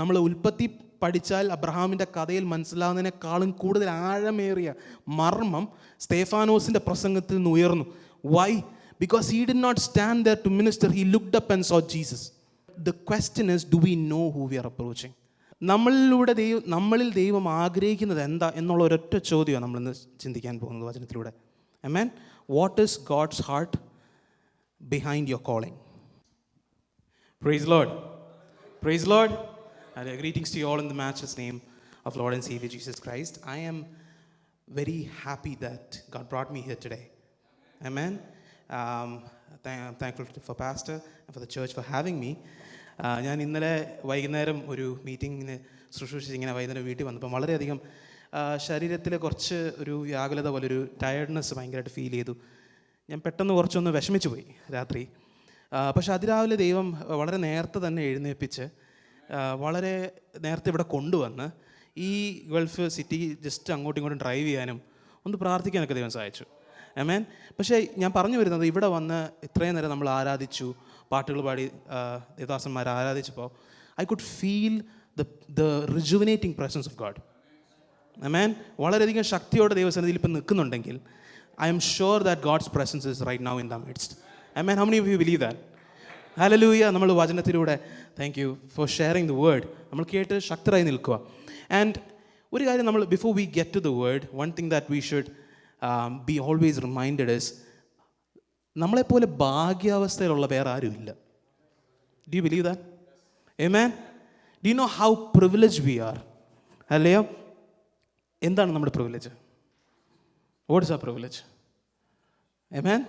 നമ്മൾ ഉൽപ്പത്തി പഠിച്ചാൽ അബ്രഹാമിൻ്റെ കഥയിൽ മനസ്സിലാവുന്നതിനേക്കാളും കൂടുതൽ ആഴമേറിയ മർമ്മം സ്തേഫാനോസിൻ്റെ പ്രസംഗത്തിൽ നിന്ന് ഉയർന്നു. Y? Because he did not stand there to minister, he looked up and saw Jesus. The question is, do we know who we are approaching? നമ്മളിൽ ദൈവം ആഗ്രഹിക്കുന്നത് എന്താ എന്നുള്ള ഒരൊറ്റ ചോദ്യമാണ് നമ്മളിന്ന് ചിന്തിക്കാൻ പോകുന്നത് വചനത്തിലൂടെ. Amen. What is God's heart behind your calling? Praise Lord. Praise Lord. Greetings to you all in the matchless name of Lord and Savior Jesus Christ. I am very happy that God brought me here today. Amen. I'm thankful for Pastor and for the church for having me. ഞാൻ ഇന്നലെ വൈകുന്നേരം ഒരു മീറ്റിങ്ങിന് ശുശ്രൂഷിച്ച് ഇങ്ങനെ വൈകുന്നേരം വീട്ടിൽ വന്നപ്പോൾ വളരെയധികം ശരീരത്തിൽ കുറച്ച് ഒരു വ്യാകുലത പോലെ ഒരു ടയർഡ്നെസ് ഭയങ്കരമായിട്ട് ഫീൽ ചെയ്തു. ഞാൻ പെട്ടെന്ന് കുറച്ചൊന്ന് വിഷമിച്ചു പോയി രാത്രി. പക്ഷെ അതിരാവിലെ ദൈവം വളരെ നേരത്തെ തന്നെ എഴുന്നേൽപ്പിച്ച് വളരെ നേരത്തെ ഇവിടെ കൊണ്ടുവന്ന് ഈ ഗൾഫ് സിറ്റി ജസ്റ്റ് അങ്ങോട്ടും ഇങ്ങോട്ടും ഡ്രൈവ് ചെയ്യാനും ഒന്ന് പ്രാർത്ഥിക്കാനൊക്കെ ദൈവം സഹായിച്ചു. ആമേൻ. പക്ഷേ ഞാൻ പറഞ്ഞു വരുന്നത്, ഇവിടെ വന്ന് ഇത്രയും നേരം നമ്മൾ ആരാധിച്ചു, പാട്ടുകൾ പാടി ദേവദാസന്മാരെ ആരാധിച്ചപ്പോൾ I could feel the rejuvenating presence of God. Amen. വളരെയധികം ശക്തിയോടെ ദൈവസന്നിധിയിൽ ഇപ്പം നിൽക്കുന്നുണ്ടെങ്കിൽ I am sure that God's presence is right now in the midst. Amen. How many of you believe that? Hallelujah. നമ്മൾ വചനത്തിലൂടെ thank you for sharing the word. നമ്മൾ കേട്ട് ശക്തരായി നിൽക്കുക. ആൻഡ് ഒരു കാര്യം നമ്മൾ before we get to the word, one thing that we should be always reminded is, നമ്മളെപ്പോലെ ഭാഗ്യാവസ്ഥയിലുള്ള വേറെ ആരുമില്ല. Do you believe that? Amen? Do you know how privileged we are? അല്ലയോ? എന്താണ് നമ്മുടെ privilege? What is our privilege? Amen?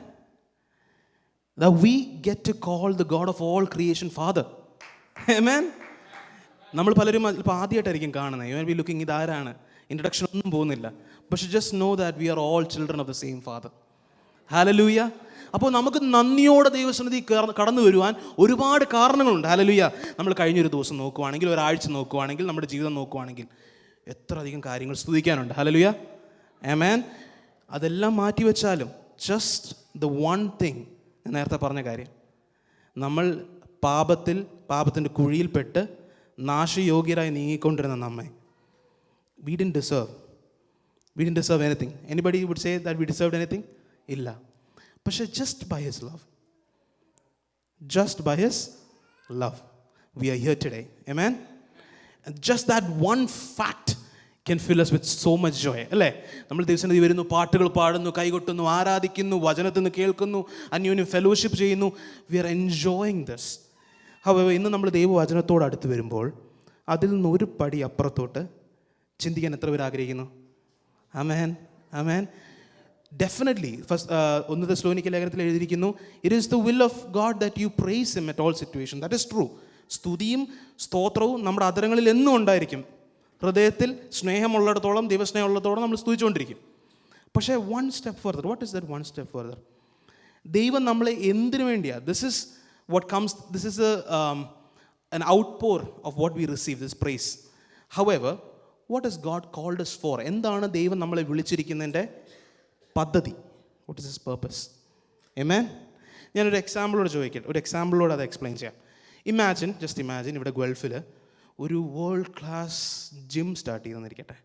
That we get to call the God of all creation Father. Amen? നമ്മൾ പലരും ഇപ്പോൾ ആദ്യമായിട്ടായിരിക്കും കാണുന്നത്. You may be looking, ഇതാരാണ്? Introduction ഒന്നും പോകുന്നില്ല. പക്ഷെ just know that we are all children of the same father. Hallelujah. അപ്പോൾ നമുക്ക് നന്ദിയോടെ ദൈവസന്നിധി കടന്നു വരുവാൻ ഒരുപാട് കാരണങ്ങളുണ്ട്. ഹല്ലേലൂയ. നമ്മൾ കഴിഞ്ഞൊരു ദിവസം നോക്കുവാണെങ്കിൽ, ഒരാഴ്ച നോക്കുവാണെങ്കിൽ, നമ്മുടെ ജീവിതം നോക്കുവാണെങ്കിൽ എത്ര അധികം കാര്യങ്ങൾ സ്തുതിക്കാനുണ്ട്. ഹല്ലേലൂയ. ആമേൻ. അതെല്ലാം മാറ്റിവെച്ചാലും ജസ്റ്റ് ദ വൺ തിങ്, ഞാൻ നേരത്തെ പറഞ്ഞ കാര്യം, നമ്മൾ പാപത്തിൻ്റെ കുഴിയിൽപ്പെട്ട് നാശയോഗ്യരായി നീങ്ങിക്കൊണ്ടിരുന്ന നമ്മെ we didn't deserve anything. Anybody would say that we deserved anything? Illa. But just by his love we are here today. Amen. And just that one fact can fill us with so much joy. അല്ലേ? നമ്മൾ ദിവസം വരുന്നു, പാട്ടുകൾ പാടുന്നു, കൈകൊട്ടുന്നു, ആരാധിക്കുന്നു, വചനത്തിൽ നിന്ന് കേൾക്കുന്നു, അന്യോന്യം ഫെലോഷിപ്പ് ചെയ്യുന്നു. We are enjoying this. However, ഇന്ന് നമ്മൾ ദൈവവചനത്തോട് അടുത്ത് വരുമ്പോൾ അതിൽ നിന്ന് ഒരു പടി അപ്പുറത്തോട്ട് ചിന്തിക്കാൻ എത്ര പേർ ആഗ്രഹിക്കുന്നു? ആമേൻ. ആമേൻ. ഡെഫിനറ്റ്ലി. ഫസ്റ്റ് 1 തെസ്സലോനിക്ക ലേഖനത്തിൽ എഴുതിയിരിക്കുന്നു, it is the will of God that you price him at all situation. That is true. സ്തുതിയും സ്തോത്രവും നമ്മുടെ അധരങ്ങളിൽ എന്നും ഉണ്ടായിരിക്കും. ഹൃദയത്തിൽ സ്നേഹമുള്ളിടത്തോളം, ദൈവസ്നേഹം ഉള്ളിടത്തോളം നമ്മൾ സ്തുതിച്ചുകൊണ്ടിരിക്കും. പക്ഷേ one step further. What is that one step further? ദൈവം നമ്മളെ എന്തിനു വേണ്ടിയാണ്? This is an outpour of what we receive, this praise. However, what has God called us for? എന്താണ് ദൈവം നമ്മളെ വിളിച്ചിരിക്കുന്നതിൻ്റെ പദ്ധതി? What is his purpose? Amen? ഞാനൊരു എക്സാമ്പിളോട് ചോദിക്കട്ടെ. ഒരു എക്സാമ്പിളോട് അത് എക്സ്പ്ലെയിൻ ചെയ്യാം. ജസ്റ്റ് ഇമാജിൻ ഇവിടെ ഗൾഫിൽ ഒരു വേൾഡ് ക്ലാസ് ജിം സ്റ്റാർട്ട് ചെയ്തെന്നിരിക്കട്ടെ.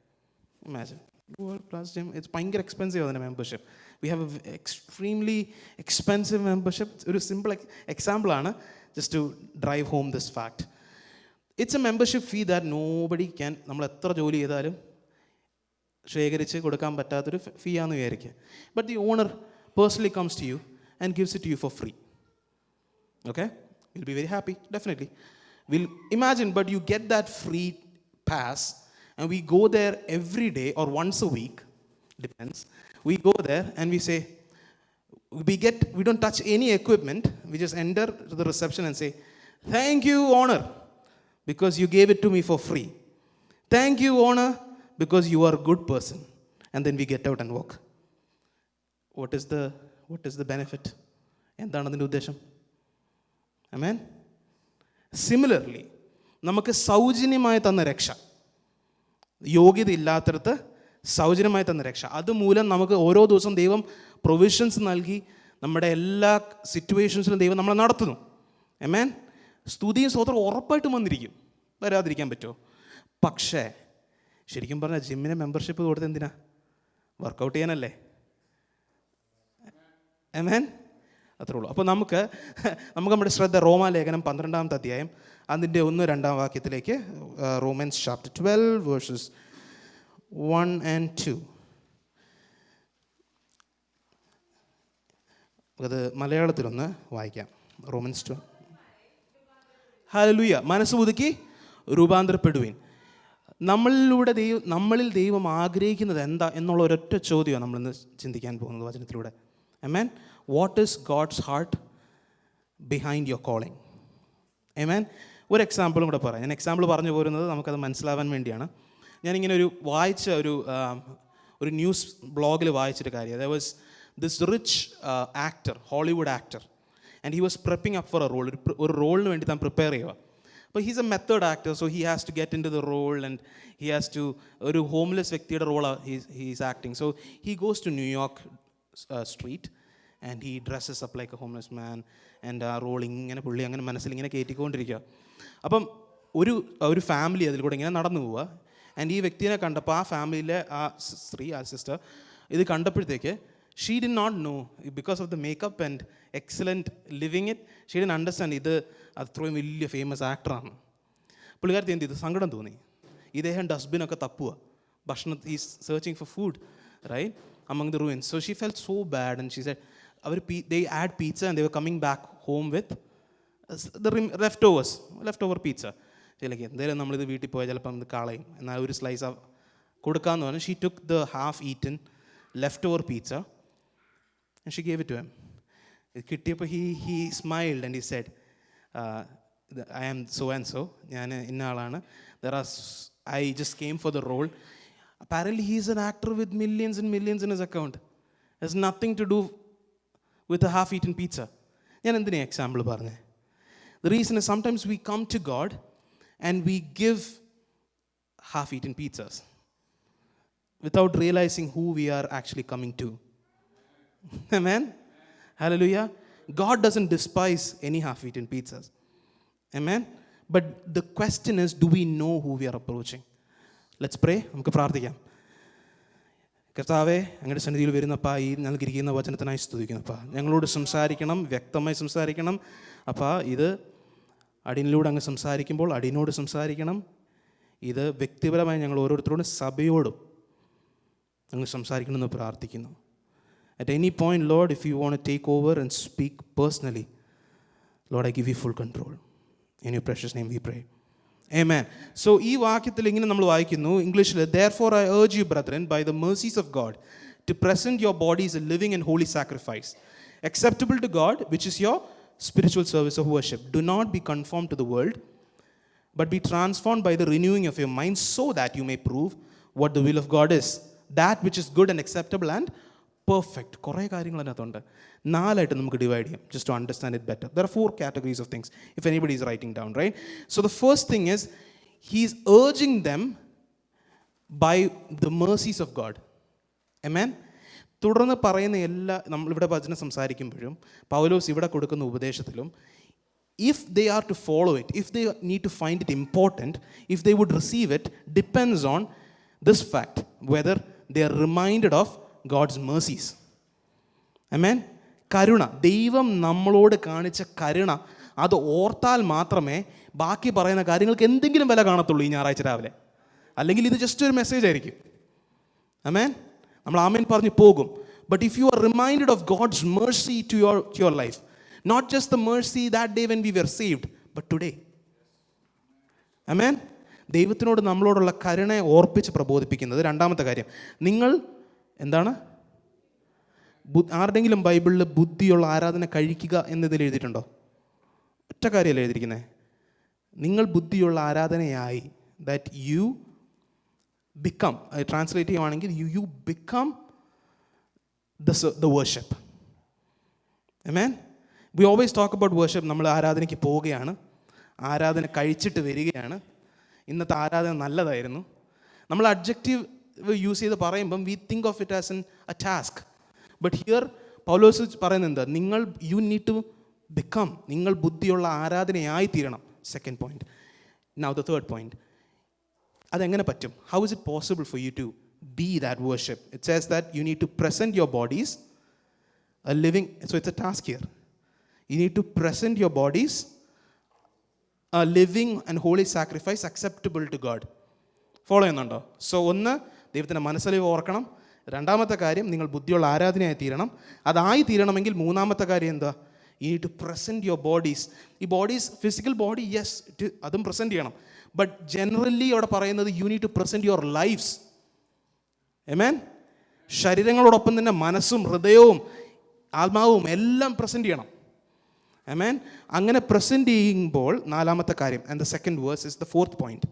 Imagine world class gym. It's ഭയങ്കര എക്സ്പെൻസീവ് അതിൻ്റെ membership. We have a extremely expensive membership. ഒരു സിമ്പിൾ എക്സാമ്പിളാണ്, just to drive home this fact. It's a membership fee that nobody can, നമ്മൾ എത്ര ജോലി ചെയ്താലും ശേഖരിച്ച് കൊടുക്കാൻ പറ്റാത്തൊരു ഫീ ആണെന്ന് വിചാരിക്കുക. But the owner personally comes to you and gives it to you for free. Okay? You'll be very happy, definitely. We'll imagine, but you get that free pass and we go there every day or once a week, depends. We go there and we say, we don't touch any equipment. We just enter to the reception and say, thank you, owner, because you gave it to me for free. Thank you, owner, because you are a good person. And then we get out and walk. What is the benefit? എന്താണ് അതിൻ്റെ ഉദ്ദേശം? ആമേൻ. Similarly നമുക്ക് സൗജന്യമായി തന്ന രക്ഷ, യോഗ്യത ഇല്ലാത്തടത്ത് സൗജന്യമായി തന്ന രക്ഷ, അതുമൂലം നമുക്ക് ഓരോ ദിവസം ദൈവം പ്രൊവിഷൻസ് നൽകി നമ്മുടെ എല്ലാ സിറ്റുവേഷൻസിലും ദൈവം നമ്മളെ നടത്തുന്നു. ആമേൻ. സ്തുതിയും സ്തോത്രം ഉറപ്പായിട്ടും വന്നിരിക്കും. വരാതിരിക്കാൻ പറ്റുമോ? പക്ഷേ ശരിക്കും പറഞ്ഞാൽ ജിമ്മിന് മെമ്പർഷിപ്പ് കൊടുത്ത് എന്തിനാ? വർക്കൗട്ട് ചെയ്യാനല്ലേ. ആമേൻ. അത്രേ ഉള്ളൂ. അപ്പോൾ നമുക്ക് നമ്മുടെ ശ്രദ്ധ റോമാലേഖനം 12-ാമത്തെ അധ്യായം അതിൻ്റെ 1-2 വാക്യത്തിലേക്ക്. Romance chapter 12 versus 1 and 2. അത് മലയാളത്തിലൊന്ന് വായിക്കാം. റോമൻസ് 12. ഹല്ലേലൂയ. മനസ്സ് പുതുക്കി രൂപാന്തരപ്പെടുവിൻ. നമ്മളിൽ ദൈവം ആഗ്രഹിക്കുന്നത് എന്താ എന്നുള്ള ഒരൊറ്റ ചോദ്യമാണ് നമ്മളിന്ന് ചിന്തിക്കാൻ പോകുന്നത് വചനത്തിലൂടെ. Amen. What is God's heart behind your calling? Amen. ഒരു എക്സാമ്പിളും കൂടെ പറയാം. ഞാൻ എക്സാമ്പിൾ പറഞ്ഞു പോരുന്നത് നമുക്കത് മനസ്സിലാവാൻ വേണ്ടിയാണ്. ഞാനിങ്ങനെ വായിച്ച ഒരു ന്യൂസ് ബ്ലോഗിൽ വായിച്ചൊരു കാര്യം. There was this rich actor, Hollywood actor, and he was prepping up for a role. ഒരു റോളിന് വേണ്ടി താൻ പ്രിപ്പയർ ചെയ്യുക. അപ്പോൾ he's a method actor, so he has to get in to the role and he has to, ഒരു homeless വ്യക്തിയുടെ റോളാണ് he's acting. So he goes to New York street and he dresses up like a homeless man. And ആ role ഇങ്ങനെ പുള്ളി അങ്ങനെ മനസ്സിൽ ഇങ്ങനെ കയറ്റിക്കൊണ്ടിരിക്കുക. അപ്പം ഒരു ഫാമിലി അതിൽ കൂടെ ഇങ്ങനെ നടന്നു പോവുക. ആൻഡ് ഈ വ്യക്തിനെ കണ്ടപ്പോൾ ആ ഫാമിലിയിലെ ആ സ്ത്രീ, ആ സിസ്റ്റർ ഇത് കണ്ടപ്പോഴത്തേക്ക് she did not know, because of the makeup and excellent living it, she did understand ഇത് അത്രയും വലിയ ഫേമസ് ആക്ടറാണ്. പുള്ളിക്കാരത്തി എന്ത് ചെയ്തു? സങ്കടം തോന്നി. ഇദ്ദേഹം ഡസ്റ്റ്ബിനൊക്കെ തപ്പുക, ഭക്ഷണം, is searching for food right among the ruins. So she felt so bad and she said, they had pizza and they were coming back home with the leftover pizza. Like, എന്തായാലും നമ്മളിത് വീട്ടിൽ പോയാൽ ചിലപ്പം ഇത് കളയും, എന്നാൽ ഒരു സ്ലൈസ് കൊടുക്കാമെന്ന് പറഞ്ഞു. She took the half-eaten leftover pizza and she gave it to him. ഇത് കിട്ടിയപ്പോൾ he smiled and he said, I am so and so, ഞാൻ ഇന്ന ആളാണ്, I just came for the role. Apparently he is an actor with millions and millions in his account. It has nothing to do with a half-eaten pizza. ഞാൻ എന്തിനാ example പറഞ്ഞേ? The reason is sometimes we come to God and we give half-eaten pizzas without realizing who we are actually coming to. Amen? Hallelujah. God doesn't despise any half-eaten pizzas. Amen? But the question is, do we know who we are approaching? Let's pray. നമുക്ക് പ്രാർത്ഥിക്കാം. കർത്താവേ, അങ്ങയുടെ സന്നിധിയിൽ വരുന്നപ്പാ, ഈ നൽകിയിരിക്കുന്ന വചനത്തിനായി സ്തുതിക്കുന്നപ്പാ. ഞങ്ങളോട് സംസാരിക്കണം, വ്യക്തമായി സംസാരിക്കണം അപ്പാ. ഇത് അടിയനിലൂടെ അങ്ങ് സംസാരിക്കുമ്പോൾ അടിയനോട് സംസാരിക്കണം. ഇത് വ്യക്തിപരമായി ഞങ്ങൾ ഓരോരുത്തരോടും സഭയോടും അങ്ങ് സംസാരിക്കണമെന്ന് പ്രാർത്ഥിക്കുന്നു. At any point, Lord, if you want to take over and speak personally, Lord, I give you full control. In your precious name we pray. Amen. So ഈ വാക്യത്തിൽ ഇങ്ങനെ നമ്മൾ വായിക്കുന്നു ഇംഗ്ലീഷിൽ, therefore I urge you, brethren, by the mercies of God, to present your bodies a living and holy sacrifice, acceptable to God, which is your spiritual service of worship. Do not be conformed to the world, but be transformed by the renewing of your mind, so that you may prove what the will of God is, that which is good and acceptable and perfect. കുറേ കാര്യങ്ങൾ അതിനകത്തുണ്ട്. 4 നമുക്ക് divide ചെയ്യാം, just to understand it better. There are 4 categories of things, if anybody is writing down, right? So the first thing is, he is urging them by the mercies of God. Amen? തുടർന്ന് പറയുന്ന നമ്മളിവിടെ വചനം സംസാരിക്കുമ്പോഴും പൗലോസ് ഇവിടെ കൊടുക്കുന്ന ഉപദേശത്തിലും, if they are to follow it, if they need to find it important, if they would receive it, depends on this fact, whether they are reminded of God's mercies. Amen? കരുണ, ദൈവം നമ്മളോട് കാണിച്ച കരുണ, അത് ഓർത്താൽ മാത്രമേ ബാക്കി പറയുന്ന കാര്യങ്ങൾക്ക് എന്തെങ്കിലും വില കാണത്തുള്ളൂ ഈ ഞായറാഴ്ച രാവിലെ. അല്ലെങ്കിൽ ഇത് ജസ്റ്റ് ഒരു മെസ്സേജ് ആയിരിക്കും. ആമേൻ? നമ്മൾ ആമേൻ പറഞ്ഞ് പോകും. But if you are reminded of God's mercy to your life, not just the mercy that day when we were saved, but today. ആമേൻ? ദൈവത്തിനോട് നമ്മളോടുള്ള കരുണയെ ഓർപ്പിച്ച് പ്രബോധിപ്പിക്കുന്നത്. രണ്ടാമത്തെ കാര്യം, നിങ്ങൾ എന്താണ്, ആരുടെങ്കിലും ബൈബിളിൽ ബുദ്ധിയുള്ള ആരാധന കഴിക്കുക എന്നതിൽ എഴുതിയിട്ടുണ്ടോ? ഒറ്റ കാര്യമല്ല എഴുതിയിരിക്കുന്നത്. നിങ്ങൾ ബുദ്ധിയുള്ള ആരാധനയായി, ദാറ്റ് യു ബിക്കം, ട്രാൻസ്ലേറ്റ് ചെയ്യുവാണെങ്കിൽ you become the worship. Amen? We always talk about worship. നമ്മൾ ആരാധനയ്ക്ക് പോവുകയാണ്, ആരാധന കഴിച്ചിട്ട് വരികയാണ്, ഇന്നത്തെ ആരാധന നല്ലതായിരുന്നു. നമ്മൾ അഡ്ജക്റ്റീവ് യൂസ് ചെയ്ത് പറയുമ്പം we think of it as a task. But here പൗലോസ് പറയുന്നത്, യു നീഡ് ടു ബിക്കം, നിങ്ങൾ ബുദ്ധിയുള്ള ആരാധനയായി തീരണം. Second point, Now the third point. അതെങ്ങനെ പറ്റും? How is it possible for you to be that worship? It says that you need to present your bodies a living, so it's a task here. You need to present your bodies a living and holy sacrifice acceptable to God. Follow ചെയ്യുന്നുണ്ടോ? So ഒന്ന്, ദൈവത്തിൻ്റെ മനസ്സലിവ് ഓർക്കണം. രണ്ടാമത്തെ കാര്യം, നിങ്ങൾ ബുദ്ധിയുള്ള ആരാധനയായി തീരണം. അതായി തീരണമെങ്കിൽ മൂന്നാമത്തെ കാര്യം എന്താ? You need to present your bodies. ഈ ബോഡീസ്, ഫിസിക്കൽ ബോഡി, യെസ്, അതും പ്രസൻറ്റ് ചെയ്യണം. ബട്ട് ജനറലി അവിടെ പറയുന്നത് you need to present your lives. ആമേൻ. ശരീരങ്ങളോടൊപ്പം തന്നെ മനസ്സും ഹൃദയവും ആത്മാവും എല്ലാം പ്രസൻറ്റ് ചെയ്യണം. ആമേൻ. അങ്ങനെ പ്രസൻറ്റ് ചെയ്യുമ്പോൾ നാലാമത്തെ കാര്യം, and the second verse is the fourth point.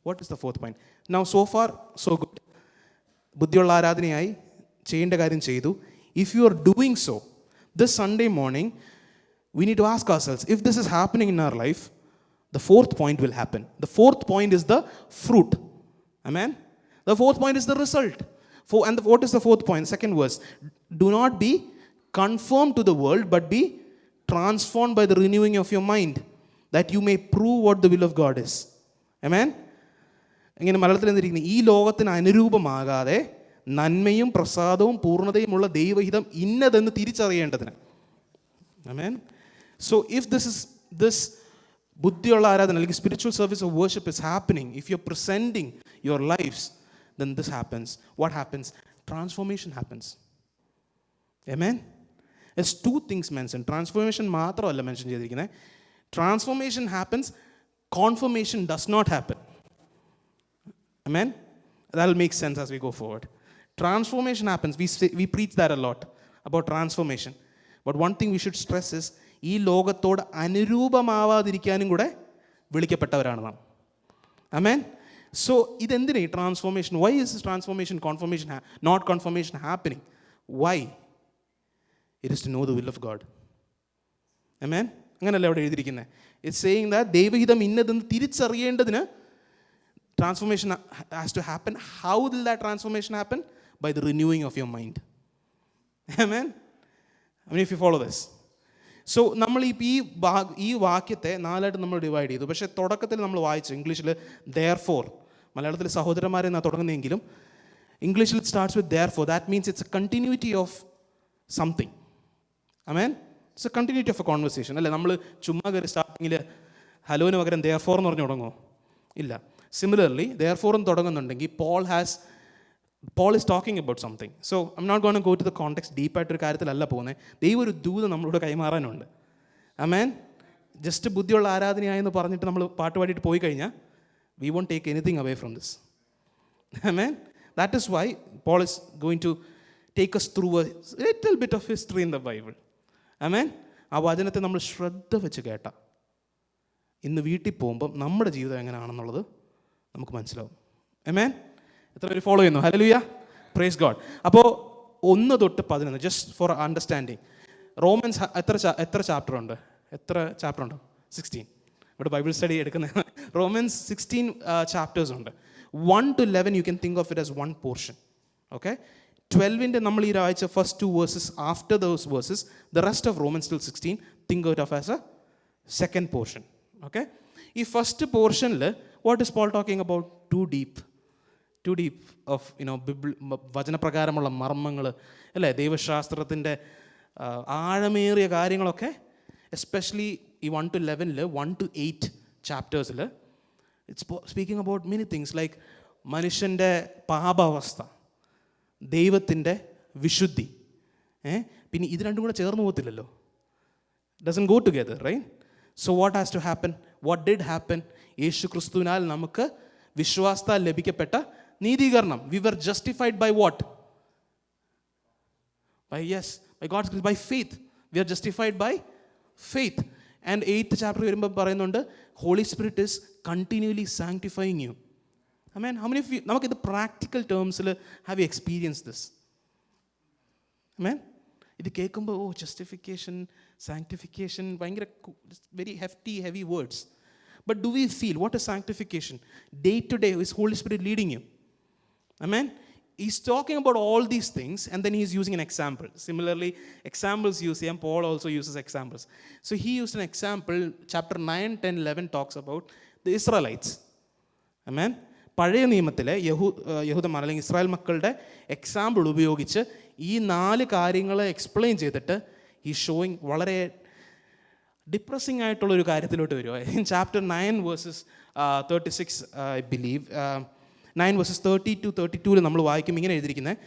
What is the fourth point? Now so far so good. ബുദ്ധിയുള്ള ആരാധനയായി ചെയ്യേണ്ട കാര്യം ചെയ്തു. If you are doing so, this Sunday morning we need to ask ourselves, if this is happening in our life, the fourth point will happen. The fourth point is the fruit. Amen. The fourth point is the result. And what is the fourth point? Second verse. Do not be conformed to the world, but be transformed by the renewing of your mind, that you may prove what the will of God is. Amen. ഇങ്ങനെ മലയാളത്തിൽ എന്തിരിക്കുന്നത്? ഈ ലോകത്തിന് അനുരൂപമാകാതെ നന്മയും പ്രസാദവും പൂർണ്ണതയുമുള്ള ദൈവഹിതം ഇന്നതെന്ന് തിരിച്ചറിയേണ്ടതിന്. Amen. So if this ബുദ്ധിയുള്ള ആരാധന അല്ലെങ്കിൽ spiritual service of worship is happening, if you're presenting your lives, then this happens. What happens? Transformation happens. Amen. There's two things mentioned. Transformation മാത്രമല്ല മെൻഷൻ ചെയ്തിരിക്കുന്നത്. Transformation happens, confirmation does not happen. Amen. That will make sense as we go forward. Transformation happens. We preach that a lot about transformation. But one thing we should stress is, ഈ ലോകത്തോട് അനുരൂപമാവാതിരിക്കാനും കൂടെ വിളിക്കപ്പെട്ടവരാണ് നാം. ആമേൻ. So ഇതെന്തിനാ ഈ transformation? Why is transformation, confirmation, not confirmation happening? Why? It is to know the will of God. Amen. അങ്ങനെയല്ല അവിടെ എഴുതിയിരിക്കുന്നത്. It's saying that ദൈവഹിതം ഇന്നതെന്ന് തിരിച്ചറിയേണ്ടതിന് transformation has to happen. How will that transformation happen? By the renewing of your mind. Amen. I mean, if you follow this. So നമ്മൾ ഈ വാക്യത്തെ നാലായിട്ട് നമ്മൾ ഡിവൈഡ് ചെയ്തു. പക്ഷേ തുടക്കത്തിൽ നമ്മൾ വായിച്ചു ഇംഗ്ലീഷിൽ therefore, മലയാളത്തിൽ സഹോദരന്മാരെ എന്നാണ് തുടങ്ങുന്നതെങ്കിലും ഇംഗ്ലീഷിൽ it starts with therefore. That means it's A continuity of something. Amen. It's A continuity of A conversation. അല്ലേ, നമ്മൾ ചുമ്മാ കയറി സ്റ്റാർട്ടിങ്ങിൽ ഹലോന് പകരം therefore എന്ന് പറഞ്ഞു തുടങ്ങുമോ? ഇല്ല. സിമിലർലി therefore എന്ന് തുടങ്ങുന്നുണ്ടെങ്കിൽ Paul is talking about something. So I'm not going to go to the context ഡീപ്പായിട്ടൊരു കാര്യത്തിലല്ല പോകുന്നത്. ദൈവം ഒരു ദൂത് നമ്മളോട് കൈമാറാനുണ്ട്. ആമേൻ. ജസ്റ്റ് ബുദ്ധിയുള്ള ആരാധനയായെന്ന് പറഞ്ഞിട്ട് നമ്മൾ പാട്ട് പാടിയിട്ട് പോയി കഴിഞ്ഞാൽ we won't take anything away from this. Amen. That is why Paul is going to take us through a little bit of history in the Bible. Amen. ആ വചനത്തെ നമ്മൾ ശ്രദ്ധ വെച്ച് കേട്ട ഇന്ന് വീട്ടിൽ പോകുമ്പം നമ്മുടെ ജീവിതം എങ്ങനെയാണെന്നുള്ളത് നമുക്ക് മനസ്സിലാവും. Amen. എത്ര പേര് ഫോളോ ചെയ്യുന്നു? Hallelujah, praise God. അപ്പോൾ 1 തൊട്ട് 11, ജസ്റ്റ് ഫോർ അണ്ടർസ്റ്റാൻഡിങ്. റോമൻസ് എത്ര ചാപ്റ്റർ ഉണ്ട്? 16. ഇവിടെ ബൈബിൾ സ്റ്റഡി എടുക്കുന്ന റോമൻസ് 16 ചാപ്റ്റേഴ്സ് ഉണ്ട്. 1 to 11 you can think of it as one portion. Okay. 12ന്റെ നമ്മൾ ഈ ആഴ്ച first 2 versus, after those versus the rest of Romans till 16 think of it as a second portion. Okay. ഈ first പോർഷനിൽ what is Paul talking about? Too deep of വചനപ്രകാരമുള്ള മർമ്മങ്ങൾ, അല്ലേ, ദൈവശാസ്ത്രത്തിൻ്റെ ആഴമേറിയ കാര്യങ്ങളൊക്കെ, especially ഈ 1 to 11, 1 to 8 ചാപ്റ്റേഴ്സിൽ it's speaking about many things like മനുഷ്യൻ്റെ പാപാവസ്ഥ, ദൈവത്തിൻ്റെ വിശുദ്ധി. പിന്നെ ഇത് രണ്ടും കൂടെ ചേർന്ന് പോകത്തില്ലല്ലോ. Doesn't go together, right? So what has to happen? What did happen? യേശു ക്രിസ്തുവിനാൽ നമുക്ക് വിശ്വാസത്താൽ ലഭിക്കപ്പെട്ട നീതീകരണം. We were justified by what? By God's grace, by faith. We are justified by faith. And 8th chapter വരുമ്പോൾ പറയുന്നുണ്ട് Holy Spirit is continually sanctifying you. Amen. How many of you, നമുക്കിത് practical ടേംസിൽ have you experienced this? Amen. ഇത് കേൾക്കുമ്പോൾ justification, sanctification ഭയങ്കര very hefty, heavy words. But do we feel what is sanctification? Day to day is Holy Spirit leading you. Amen. He's talking about all these things and then he's using an example. Similarly, examples use, and Paul also uses examples. So he used an example. Chapter 9, 10, 11 talks about the Israelites. ആമേൻ. പഴയ നിയമത്തിലെ യഹൂദന്മാർ അല്ലെങ്കിൽ Israel മക്കളുടെ example ഉപയോഗിച്ച് ഈ 4 കാര്യങ്ങളെ explain ചെയ്തിട്ട് ഈ ഷോയിങ് വളരെ ഡിപ്രസിങ് ആയിട്ടുള്ളൊരു കാര്യത്തിലോട്ട് വരുമോ. In chapter 9 verses 36 I believe 9 verses 30-32 നമ്മൾ വായിക്കും ഇങ്ങനെ എഴുതിയിരിക്കുന്നത്: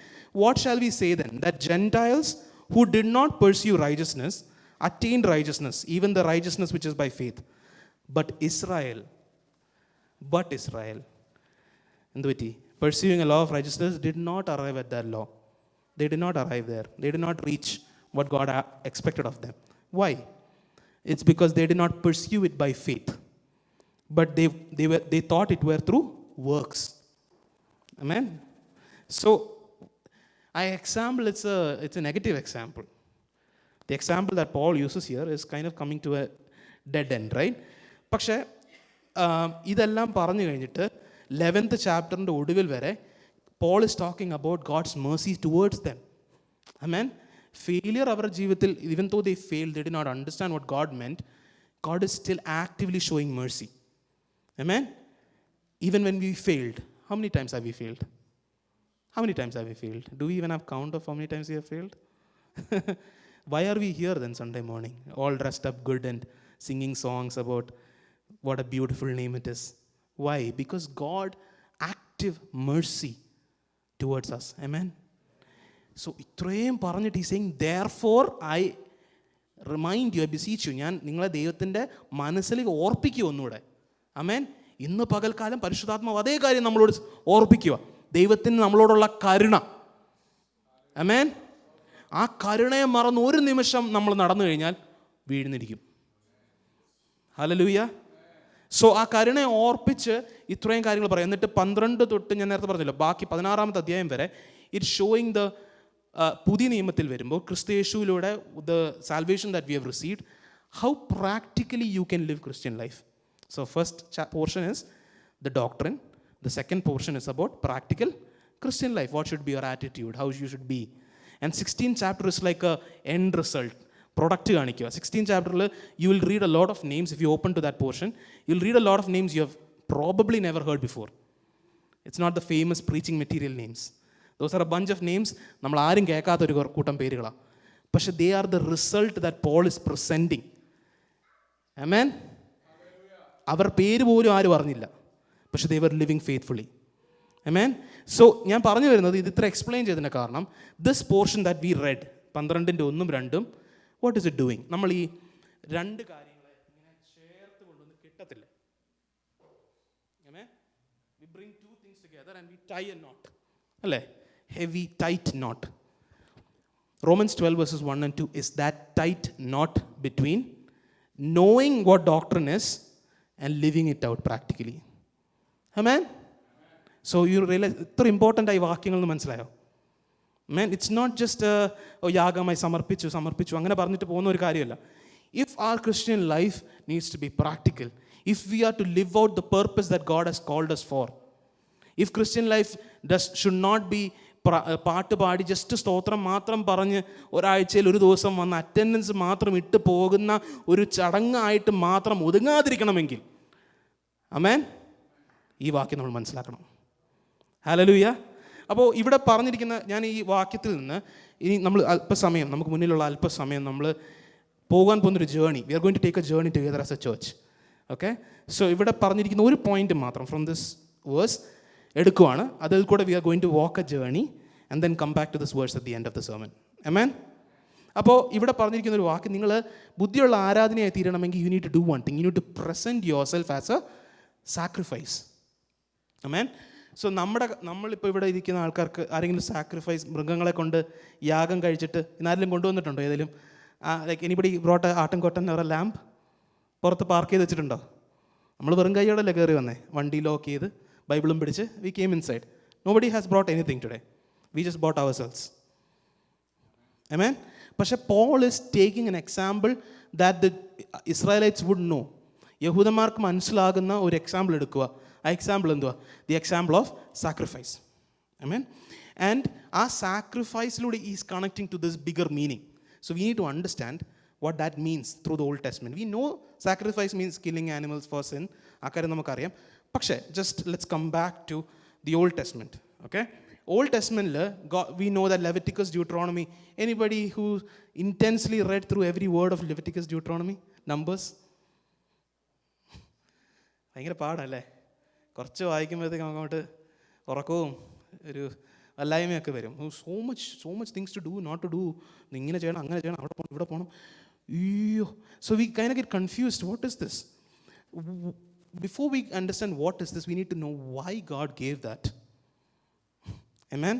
what shall we say then that gentiles who did not pursue righteousness attained righteousness, even the righteousness which is by faith, but Israel എന്ത് പറ്റി? Pursuing a law of righteousness did not arrive at that law. They did not arrive there. They did not reach what God expected of them. Why? It's because they did not pursue it by faith, but they thought it were through works. Amen. So it's a negative example. The example that Paul uses here is kind of coming to a dead end, right? പക്ഷേ ഇതെല്ലാം പറഞ്ഞു കഴിഞ്ഞിട്ട് 11th ചാപ്റ്ററിൻ്റെ ഒടുവിൽ വരെ Paul is talking about God's mercy towards them. Amen. Failure അവരുടെ ജീവിതത്തിൽ, even though they fail, they did not understand what God meant, God is still actively showing mercy. Amen. Even when we failed, how many times have we failed? How many times have we failed? Do we even have count of how many times we have failed? Why are we here then Sunday morning, all dressed up good and singing songs about what a beautiful name it is? Why? Because God active mercy towards us. Amen. So ഇത്രയും പറഞ്ഞിട്ട് he's saying, therefore I remind you, I beseech you, ഞാൻ നിങ്ങളെ ദൈവത്തിൻ്റെ മനസ്സിലേക്ക് ഓർപ്പിക്കുക ഒന്നുകൂടെ. ആമേൻ. ഇന്ന് പകൽക്കാലം പരിശുദ്ധാത്മാവ് അതേ കാര്യം നമ്മളോട് ഓർപ്പിക്കുക, ദൈവത്തിന് നമ്മളോടുള്ള കരുണ. ആമേൻ. ആ കരുണയെ മറന്ന് ഒരു നിമിഷം നമ്മൾ നടന്നു കഴിഞ്ഞാൽ വീഴുന്നിരിക്കും. ഹല്ലേലൂയ. സോ ആ കരുണയെ ഓർപ്പിച്ച് ഇത്രയും കാര്യങ്ങൾ പറയാം. എന്നിട്ട് 12 തൊട്ട് ഞാൻ നേരത്തെ പറഞ്ഞല്ലോ, ബാക്കി 16-ാമത്തെ അധ്യായം വരെ ഇറ്റ് ഷോയിങ് ദ പുതിയ നിയമത്തിൽ വരുമ്പോൾ ക്രിസ്തുയേശുവിലൂടെ the salvation that we have received, how practically you can live Christian life. So first portion is the doctrine. The second portion is about practical Christian life. What should be your attitude? How you should be? And 16th chapter is like a end result. Product കാണിക്കുക. 16th chapter you will read a lot of names. If you open to that portion, you'll read a lot of names you have probably never heard before. It's not the famous preaching material names. Those are a bunch of names നമ്മൾ ആരും കേൾക്കാത്ത ഒരു കൂട്ടം പേരുകളാണ്. പക്ഷെ they are the result that Paul is presenting. Amen. അവർ പേര് പോലും ആരും അറിഞ്ഞില്ല, പക്ഷെ they were living faithfully. Amen. So ഞാൻ പറഞ്ഞു വരുന്നത് ഇത് ഇത്ര എക്സ്പ്ലെയിൻ ചെയ്തതിന് കാരണം, this portion that we read 12-ന്റെ 1-2, what is it doing? നമ്മൾ ഈ 2 കാര്യങ്ങളെ ഇങ്ങനെ ചേർത്ത് കൊണ്ടൊന്ന് കിട്ടത്തില്ല. Amen. We bring 2 things together and we tie a knot. അല്ലേ? Heavy tight knot. Romans 12 verses 1 and 2 is that tight knot between knowing what doctrine is and living it out practically. Amen. So you realize ഇത്ര important ആയി വാക്യങ്ങൾ എന്ന് മനസ്സിലായോ? Man, it's not just യാഗമായി സമർപ്പിച്ചു അങ്ങനെ പറഞ്ഞിട്ട് പോകുന്ന ഒരു കാര്യമല്ല. If our Christian life needs to be practical, if we are to live out the purpose that God has called us for, if Christian life should not be പാട്ട് പാടി just സ്തോത്രം മാത്രം പറഞ്ഞ് ഒരാഴ്ചയിൽ ഒരു ദിവസം വന്ന് അറ്റൻഡൻസ് മാത്രം ഇട്ട് പോകുന്ന ഒരു ചടങ്ങായിട്ട് മാത്രം ഒതുങ്ങാതിരിക്കണമെങ്കിൽ, ആമേൻ, ഈ വാക്യം നമ്മൾ മനസ്സിലാക്കണം. ഹല്ലേലൂയ. അപ്പോൾ ഇവിടെ പറഞ്ഞിരിക്കുന്ന ഞാൻ ഈ വാക്യത്തിൽ നിന്ന് ഇനി നമ്മൾ അല്പസമയം, നമുക്ക് മുന്നിലുള്ള അല്പസമയം നമ്മൾ പോകാൻ പോകുന്നൊരു journey, we are going to take a journey together as a church. Okay. So ഇവിടെ പറഞ്ഞിരിക്കുന്ന ഒരു പോയിന്റ് മാത്രം ഫ്രം ദിസ് വേഴ്സ് എടുക്കുവാണ്. അതിൽ കൂടെ we are going to walk a journey and then come back to this verse at the end of the sermon. Amen. അപ്പോൾ ഇവിടെ പറഞ്ഞിരിക്കുന്ന ഒരു വാക്ക്, നിങ്ങൾ ബുദ്ധിയുള്ള ആരാധനയായി തീരണമെങ്കിൽ you need to do one thing, you need to present yourself as a sacrifice. Amen. So നമ്മളിപ്പോൾ ഇവിടെ ഇരിക്കുന്ന ആൾക്കാർക്ക് ആരെങ്കിലും സാക്രിഫൈസ്, മൃഗങ്ങളെ കൊണ്ട് യാഗം കഴിച്ചിട്ട് ഇന്നാരെങ്കിലും കൊണ്ടുവന്നിട്ടുണ്ടോ? ഏതെങ്കിലും ലൈക്ക് എനിബഡി ബ്രോട്ട് ആട്ടും കോട്ടൻ ഓർ എ ലാമ്പ് പുറത്ത് പാർക്ക് ചെയ്ത് വെച്ചിട്ടുണ്ടോ? നമ്മൾ വെറും കൈയോടല്ലേ കയറി വന്നേ, വണ്ടി ലോക്ക് ചെയ്ത് ബൈബിളും പിടിച്ച് we came inside. Nobody has brought anything today, we just bought ourselves. Amen. പക്ഷേ Paul is taking an example that the Israelites would know. യഹൂദന്മാർക്ക് മനസ്സിലാകുന്ന ഒരു എക്സാമ്പിൾ എടുക്കുക. ആ എക്സാമ്പിൾ എന്തുവാ? The example of sacrifice. Amen. And ആ സാക്രിഫൈസിലൂടെ is connecting to this bigger meaning. So we need to understand what that means through the Old Testament. We know sacrifice means killing animals for sin, ആ കാര്യം നമുക്കറിയാം. പക്ഷേ just let's come back to the Old Testament. Okay, Old ടെസ്റ്റ്മെൻറ്റിൽ we know that Leviticus, Deuteronomy, anybody who intensely read through every word of Leviticus, Deuteronomy, Numbers? ഭയങ്കര പാടല്ലേ, കുറച്ച് വായിക്കുമ്പോഴത്തേക്കും അങ്ങോട്ട് ഉറക്കവും ഒരു വല്ലായ്മയൊക്കെ വരും. So much things to do, not to do, ഇങ്ങനെ ചെയ്യണം, അങ്ങനെ ചെയ്യണം, അവിടെ പോകണം, ഇവിടെ പോകണം, അയ്യോ. So we kind of get confused. What is this? Before we understand what is this, we need to know why God gave that. Amen?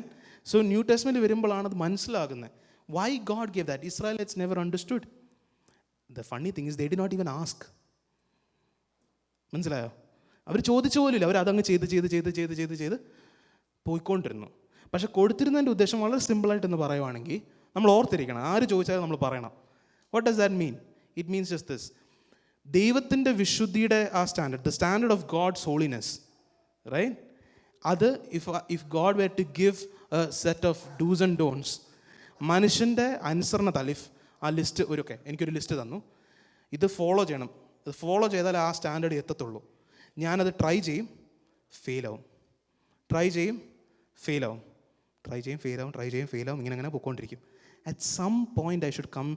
So New Testament വരുമ്പോഴാണ് അത് മനസ്സിലാകുന്നത്. Why God gave that? Israelites never understood. The funny thing is they did not even ask. മനസ്സിലായോ? അവർ ചോദിച്ചു പോലില്ല, അവർ അതങ്ങ് ചെയ്ത് പോയിക്കൊണ്ടിരുന്നു. പക്ഷെ കൊടുത്തിരുന്നതിൻ്റെ ഉദ്ദേശം വളരെ സിമ്പിളായിട്ടെന്ന് പറയുവാണെങ്കിൽ നമ്മൾ ഓർത്തിരിക്കണം, ആര് ചോദിച്ചാലും നമ്മൾ പറയണം. What does that mean? It means just this: ദൈവത്തിൻ്റെ വിശുദ്ധിയുടെ ആ standard, the standard of God's holiness, right? അത് if God were to give a set of dos and don'ts, മനുഷ്യൻ്റെ അനുസരണത്താൽ, ഇഫ് ആ ലിസ്റ്റ് എനിക്കൊരു ലിസ്റ്റ് തന്നു, ഇത് ഫോളോ ചെയ്യണം, ഇത് ഫോളോ ചെയ്താൽ ആ സ്റ്റാൻഡേർഡ് എത്തത്തുള്ളൂ. ഞാനത് ട്രൈ ചെയ്യും, ഫെയിലാവും, ട്രൈ ചെയ്യും, ഫെയിലാവും, ട്രൈ ചെയ്യും, ഫെയിലാവും, ഇങ്ങനെ പോയിക്കൊണ്ടിരിക്കും. At some point I should come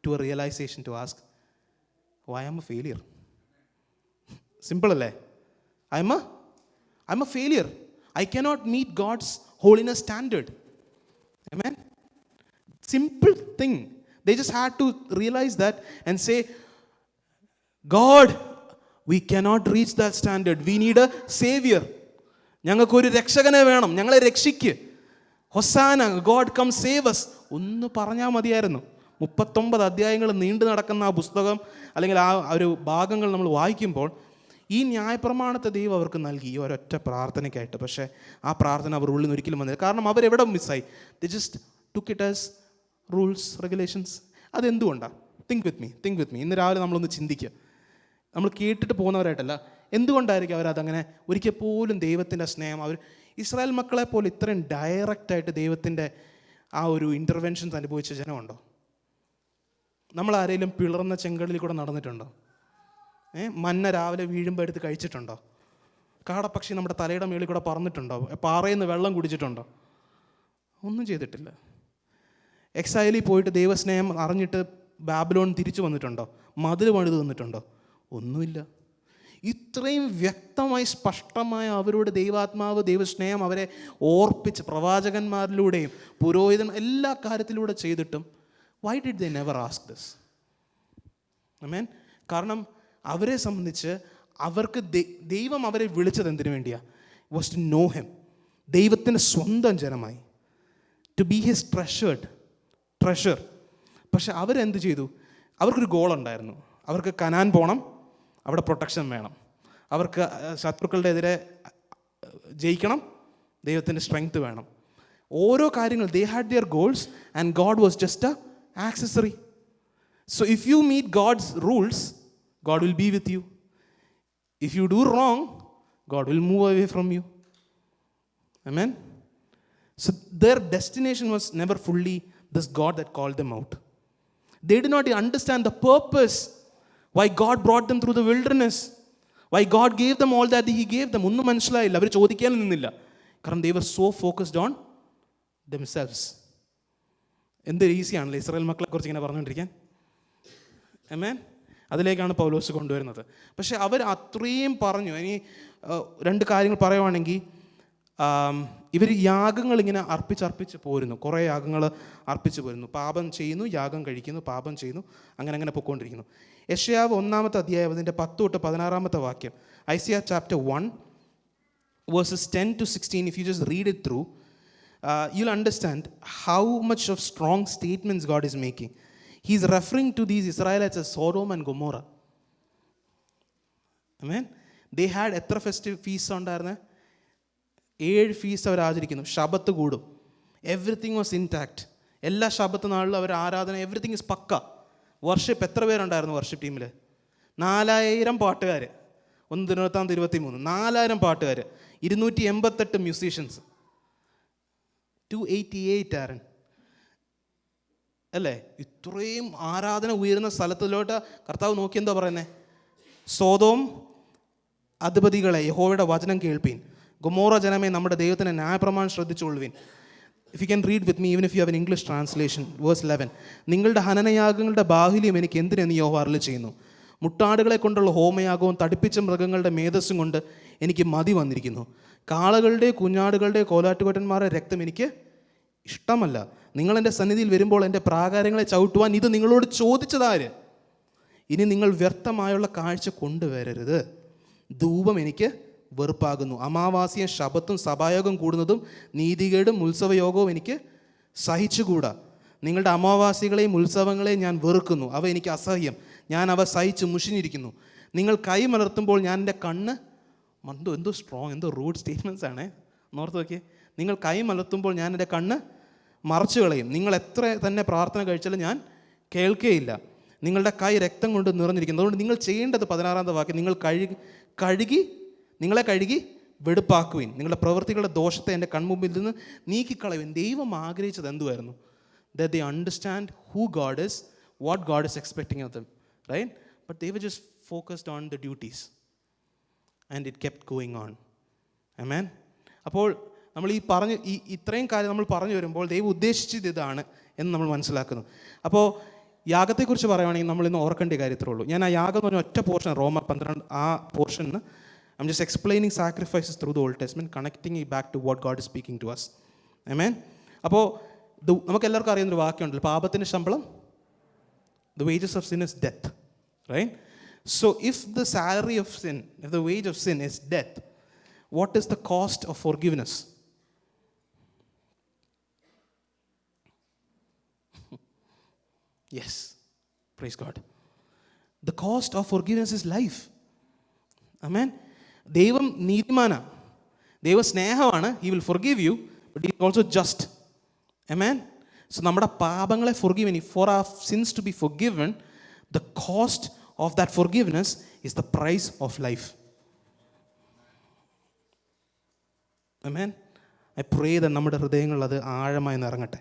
to a realization to ask, why am I a failure? Simple അല്ലേ? I'm a failure. I cannot meet God's holiness standard. Amen? Simple thing. They just had to realize that and say, God, we cannot reach that standard. We need a savior. ഞങ്ങൾക്കൊരു രക്ഷകനെ വേണം, ഞങ്ങളെ രക്ഷിക്ക്, hosanna, God come save us. ഒന്ന് പറഞ്ഞാൽ മതിയായിരുന്നു. 39 അധ്യായങ്ങൾ നീണ്ടു നടക്കുന്ന ആ പുസ്തകം അല്ലെങ്കിൽ ആ ഒരു ഭാഗങ്ങൾ നമ്മൾ വായിക്കുമ്പോൾ ഈ ന്യായപ്രമാണത്തെ ദൈവം അവർക്ക് നൽകി ഈ ഒരൊറ്റ പ്രാർത്ഥനയ്ക്കായിട്ട്. പക്ഷേ ആ പ്രാർത്ഥന അവർ ഉള്ളിൽ നിന്ന് ഒരിക്കലും വന്നില്ല. കാരണം അവരെവിടെ മിസ്സായി? They just took it as rules, regulations. അതെന്തുകൊണ്ടാണ്? Think with me. ഇന്ന് രാവിലെ നമ്മളൊന്ന് ചിന്തിക്കുക. നമ്മൾ കേട്ടിട്ട് പോകുന്നവരായിട്ടല്ല, എന്തുകൊണ്ടായിരിക്കും അവരതങ്ങനെ ഒരിക്കൽ പോലും ദൈവത്തിൻ്റെ സ്നേഹം, അവർ ഇസ്രായേൽ മക്കളെ പോലെ ഇത്രയും ഡയറക്റ്റായിട്ട് ദൈവത്തിൻ്റെ ആ ഒരു ഇൻ്റർവെൻഷൻസ് അനുഭവിച്ച ജനമുണ്ടോ? നമ്മൾ ആരെങ്കിലും പിളർന്ന ചെങ്കടലിൽ കൂടെ നടന്നിട്ടുണ്ടോ? മന്ന രാവിലെ വീഴുമ്പോൾ എടുത്ത് കഴിച്ചിട്ടുണ്ടോ? കാടപ്പക്ഷി നമ്മുടെ തലയുടെ മേളിൽ കൂടെ പറന്നിട്ടുണ്ടോ? പാറയിൽ നിന്ന് വെള്ളം കുടിച്ചിട്ടുണ്ടോ? ഒന്നും ചെയ്തിട്ടില്ല. എക്സൈലിൽ പോയിട്ട് ദൈവസ്നേഹം അറിഞ്ഞിട്ട് ബാബിലോൺ തിരിച്ചു വന്നിട്ടുണ്ടോ? മതിൽ പണിത് വന്നിട്ടുണ്ടോ? ഒന്നുമില്ല. ഇത്രയും വ്യക്തമായി സ്പഷ്ടമായ അവരുടെ ദൈവാത്മാവ്, ദൈവസ്നേഹം അവരെ ഓർപ്പിച്ച് പ്രവാചകന്മാരിലൂടെയും പുരോഹിതൻ എല്ലാ കാര്യത്തിലൂടെ ചെയ്തിട്ടും why did they never ask this? Amen? കാരണം അവരെ സംബന്ധിച്ച് അവർക്ക് ദൈവം അവരെ വിളിച്ചത് എന്തിനു വേണ്ടിയാ? was to know him. ദൈവത്തിൻ്റെ സ്വന്തം ജനമായി, to be his treasure. പക്ഷെ അവരെന്ത് ചെയ്തു? അവർക്കൊരു ഗോൾ ഉണ്ടായിരുന്നു. അവർക്ക് കനാൻ പോകണം, അവിടെ പ്രൊട്ടക്ഷൻ വേണം, അവർക്ക് ശത്രുക്കളുടെ എതിരെ ജയിക്കണം, ദൈവത്തിൻ്റെ സ്ട്രെങ്ത് വേണം. ഓരോ കാര്യങ്ങൾ, they had their goals and God was just a accessory. So if you meet God's rules, God will be with you. If you do wrong, God will move away from you. Amen? So their destination was never fully this God that called them out. They did not understand the purpose why God brought them through the wilderness, why God gave them all that he gave them. ഒന്നും മനസ്സിലായില്ല, അവർ ചോദിക്കാൻ നിന്നില്ല. കാരണം they were so focused on themselves. എന്ത് ഈസിയാണല്ലോ Israel മക്കളെ കുറിച്ച് ഇങ്ങനെ പറഞ്ഞുകൊണ്ടിരിക്കാൻ. ആമേൻ? അതിലേക്കാണ് പൗലോസ് കൊണ്ടുവരുന്നത്. പക്ഷെ അവർ അത്രയും പറഞ്ഞു. ഇനി 2 കാര്യങ്ങൾ പറയുവാണെങ്കിൽ, ഇവർ യാഗങ്ങൾ ഇങ്ങനെ അർപ്പിച്ച് പോരുന്നു. കുറേ യാഗങ്ങൾ അർപ്പിച്ച് പോരുന്നു. പാപം ചെയ്യുന്നു, യാഗം കഴിക്കുന്നു, പാപം ചെയ്യുന്നു, അങ്ങനെ പൊയ്ക്കൊണ്ടിരിക്കുന്നു. യെശയ്യാവ് 1-ാമത്തെ അധ്യായം അതിൻ്റെ 10 തൊട്ട് 16-ാമത്തെ വാക്യം, Isaiah chapter 1 verses 10 to 16, if you just read it through, you'll understand how much of strong statements God is making. He's referring to these Israelites as Sodom and Gomorrah. Amen? They had എത്ര festive feast ഉണ്ടായിരുന്നേ? 7 feast അവർ ആചരിക്കുന്നു. ശബത്ത് കൂടും. Everything was intact. എല്ലാ ശബത്ത് നാളിലും അവർ ആരാധന, everything is pucca. Worship എത്ര പേരുണ്ടായിരുന്നു വർഷിപ്പ് ടീമിൽ? 4000 പാട്ടുകാർ. 1-23 4000 പാട്ടുകാർ, 288 മ്യൂസീഷ്യൻസ്, 288 ആരൻ അല്ലേ? ഇത്രയും ആരാധന ഉയരുന്ന സ്ഥലത്തിലോട്ട് കർത്താവ് നോക്കി എന്താ പറയുന്നത്? സോദോം അധിപതികളെ, യഹോവയുടെ വചനം കേൾപ്പീൻ. ഗൊമോറ ജനമേ, നമ്മുടെ ദൈവത്തിൻ്റെ ന്യായപ്രമാണം ശ്രദ്ധിച്ചുകൊള്ളുവിൻ. If you can read with me, even if you have an English translation, verse 11. നിങ്ങളുടെ ഹനനയാഗങ്ങളുടെ ബാഹുല്യം എനിക്ക് എന്തിനെന്ന് യഹോവ അരുളി ചെയ്യുന്നു. മുട്ടാടുകളെ കൊണ്ടുള്ള ഹോമയാഗവും തടിപ്പിച്ച മൃഗങ്ങളുടെ മേധസ്സും കൊണ്ട് എനിക്ക് മതി വന്നിരിക്കുന്നു. കാളകളുടെ കുഞ്ഞാടുകളുടെ കോലാട്ടുകൊറ്റന്മാരുടെ രക്തം എനിക്ക് ഇഷ്ടമല്ല. നിങ്ങളെൻ്റെ സന്നിധിയിൽ വരുമ്പോൾ എൻ്റെ പ്രാകാരങ്ങളെ ചവിട്ടുവാൻ ഇത് നിങ്ങളോട് ചോദിച്ചതാര്? ഇനി നിങ്ങൾ വ്യർത്ഥമായുള്ള കാഴ്ച കൊണ്ടുവരരുത്. ധൂപം എനിക്ക് വെറുപ്പാകുന്നു. അമാവാസ്യയും ശബത്തും സഭായോഗം കൂടുന്നതും നീതികേടും ഉത്സവയോഗവും എനിക്ക് സഹിച്ചുകൂടാ. നിങ്ങളുടെ അമാവാസികളെയും ഉത്സവങ്ങളെയും ഞാൻ വെറുക്കുന്നു. അവ എനിക്ക് അസഹ്യം. ഞാൻ അവ സഹിച്ച് മുഷിഞ്ഞിരിക്കുന്നു. നിങ്ങൾ കൈ മലർത്തുമ്പോൾ ഞാൻ എൻ്റെ കണ്ണ് എന്തോ സ്ട്രോങ്, എന്തോ റൂഡ് സ്റ്റേറ്റ്മെൻറ്റ്സ് ആണ്. നോർത്ത് നോക്കിയേ. നിങ്ങൾ കൈ മലർത്തുമ്പോൾ ഞാൻ എൻ്റെ കണ്ണ് മറച്ചു കളയും. നിങ്ങൾ എത്ര തന്നെ പ്രാർത്ഥന കഴിച്ചാലും ഞാൻ കേൾക്കുകയില്ല. നിങ്ങളുടെ കൈ രക്തം കൊണ്ട് നിറഞ്ഞിരിക്കുന്നു. അതുകൊണ്ട് നിങ്ങൾ ചെയ്യേണ്ടത് 16-ാമത്തെ വാക്യം, നിങ്ങളെ കഴുകി വെടുപ്പാക്കുവിൻ. നിങ്ങളുടെ പ്രവൃത്തികളുടെ ദോഷത്തെ എൻ്റെ കൺമുമ്പിൽ നിന്ന് നീക്കിക്കളയുവിൻ. ദൈവം ആഗ്രഹിച്ചത് എന്തുവായിരുന്നു? That they understand who God is, what God is expecting of them, right? But they were just focused on the duties and it kept going on. Amen. അപ്പോൾ നമ്മൾ ഇത്രയും കാര്യം നമ്മൾ പറഞ്ഞു വരുമ്പോൾ ദൈവം ഉദ്ദേശിച്ചത് ഇതാണ് എന്ന് നമ്മൾ മനസ്സിലാക്കുന്നു. അപ്പോൾ യാഗത്തെക്കുറിച്ച് പറയുകയാണെങ്കിൽ നമ്മൾ ഇന്ന് ഓർക്കേണ്ട കാര്യത്രേ ഉള്ളൂ. ഞാൻ ആ യാഗം എന്ന് പറഞ്ഞ ഒറ്റ പോർഷൻ, റോമർ 12 ആ പോർഷന് I'm just explaining sacrifices through the Old Testament, connecting it back to what God is speaking to us. Amen. അപ്പോൾ നമുക്ക് എല്ലാവർക്കും അറിയുന്നൊരു വാക്യമുണ്ടല്ലോ, പാപത്തിൻ്റെ ശമ്പളം, the wages of sin is death, right? So if the salary of sin, if the wage of sin is death, what is the cost of forgiveness? Yes, praise God. The cost of forgiveness is life. Amen. ദൈവം നീതിമാനാണ്, ദൈവം സ്നേഹമാണ്. He will forgive you, but he is also just. Amen. So നമ്മുടെ പാപങ്ങളെ forgiven, for our sins to be forgiven, the cost of that forgiveness is the price of life. Amen. I pray that നമ്മുടെ ഹൃദയങ്ങളിൽ അത് ആഴമായി നിറങ്ങട്ടെ.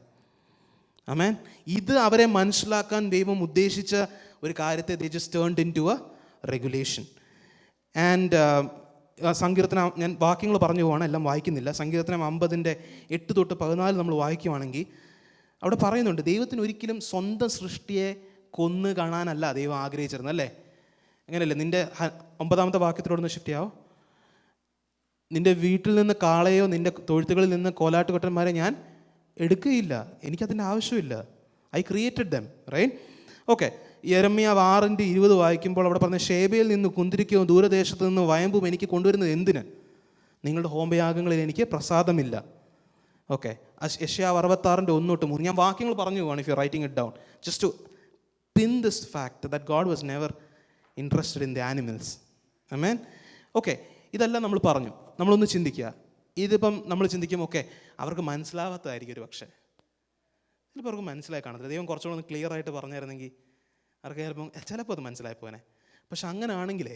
Amen. ഇത് അവരെ മനസ്സിലാക്കാൻ ദൈവം ഉദ്ദേശിച്ച ഒരു കാര്യത്തെ they just turned into a regulation. And സങ്കീർത്തനം, ഞാൻ വാക്യങ്ങൾ പറഞ്ഞു പോവാണ്, എല്ലാം വായിക്കുന്നില്ല. സങ്കീർത്തനം 50:8-14 നമ്മൾ വായിക്കുവാണെങ്കിൽ അവിടെ പറയുന്നുണ്ട്, ദൈവത്തിന് ഒരിക്കലും സ്വന്തം സൃഷ്ടിയെ കൊന്നു കാണാനല്ല ദൈവം ആഗ്രഹിച്ചിരുന്നത്, അല്ലേ? അങ്ങനെയല്ലേ? നിൻ്റെ 9-ാമത്തെ വാക്യത്തിലോടൊന്ന് ഷിഫ്റ്റ് ചെയ്യാവോ? നിൻ്റെ വീട്ടിൽ നിന്ന് കാളയോ നിൻ്റെ തൊഴുത്തുകളിൽ നിന്ന് കോലാട്ടുകൊറ്റന്മാരെ ഞാൻ എടുക്കുകയില്ല, എനിക്കതിൻ്റെ ആവശ്യമില്ല. I created them, right? Okay. യെരമ്യാ 6:20 വായിക്കുമ്പോൾ അവിടെ പറഞ്ഞ, ഷേബയിൽ നിന്ന് കുന്തിരിക്കവും ദൂരദേശത്ത് നിന്ന് വയമ്പും എനിക്ക് കൊണ്ടുവരുന്നത് എന്തിന്? നിങ്ങളുടെ ഹോമയാഗങ്ങളിൽ എനിക്ക് പ്രസാദമില്ല. ഓക്കെ. യെശയ്യാവ് 66:1-3 ഞാൻ വാക്യങ്ങൾ പറഞ്ഞു പോവാണ്. If you writing it down, just to pin this fact that God was never interested in the animals. Amen. Okay. ഇതെല്ലാം നമ്മൾ പറഞ്ഞു. നമ്മളൊന്ന് ചിന്തിക്കുക. ഇതിപ്പം നമ്മൾ ചിന്തിക്കും, ഓക്കെ, അവർക്ക് മനസ്സിലാവാത്തതായിരിക്കും ഒരു പക്ഷേ. ചിലപ്പോൾ അവർക്ക് മനസ്സിലായി കാണത്തില്ല. ദൈവം കുറച്ചുകൂടെ ഒന്ന് ക്ലിയർ ആയിട്ട് പറഞ്ഞായിരുന്നെങ്കിൽ അവർക്ക് ചിലപ്പോൾ അത് മനസ്സിലായി പോനെ. പക്ഷെ അങ്ങനെ ആണെങ്കിലേ,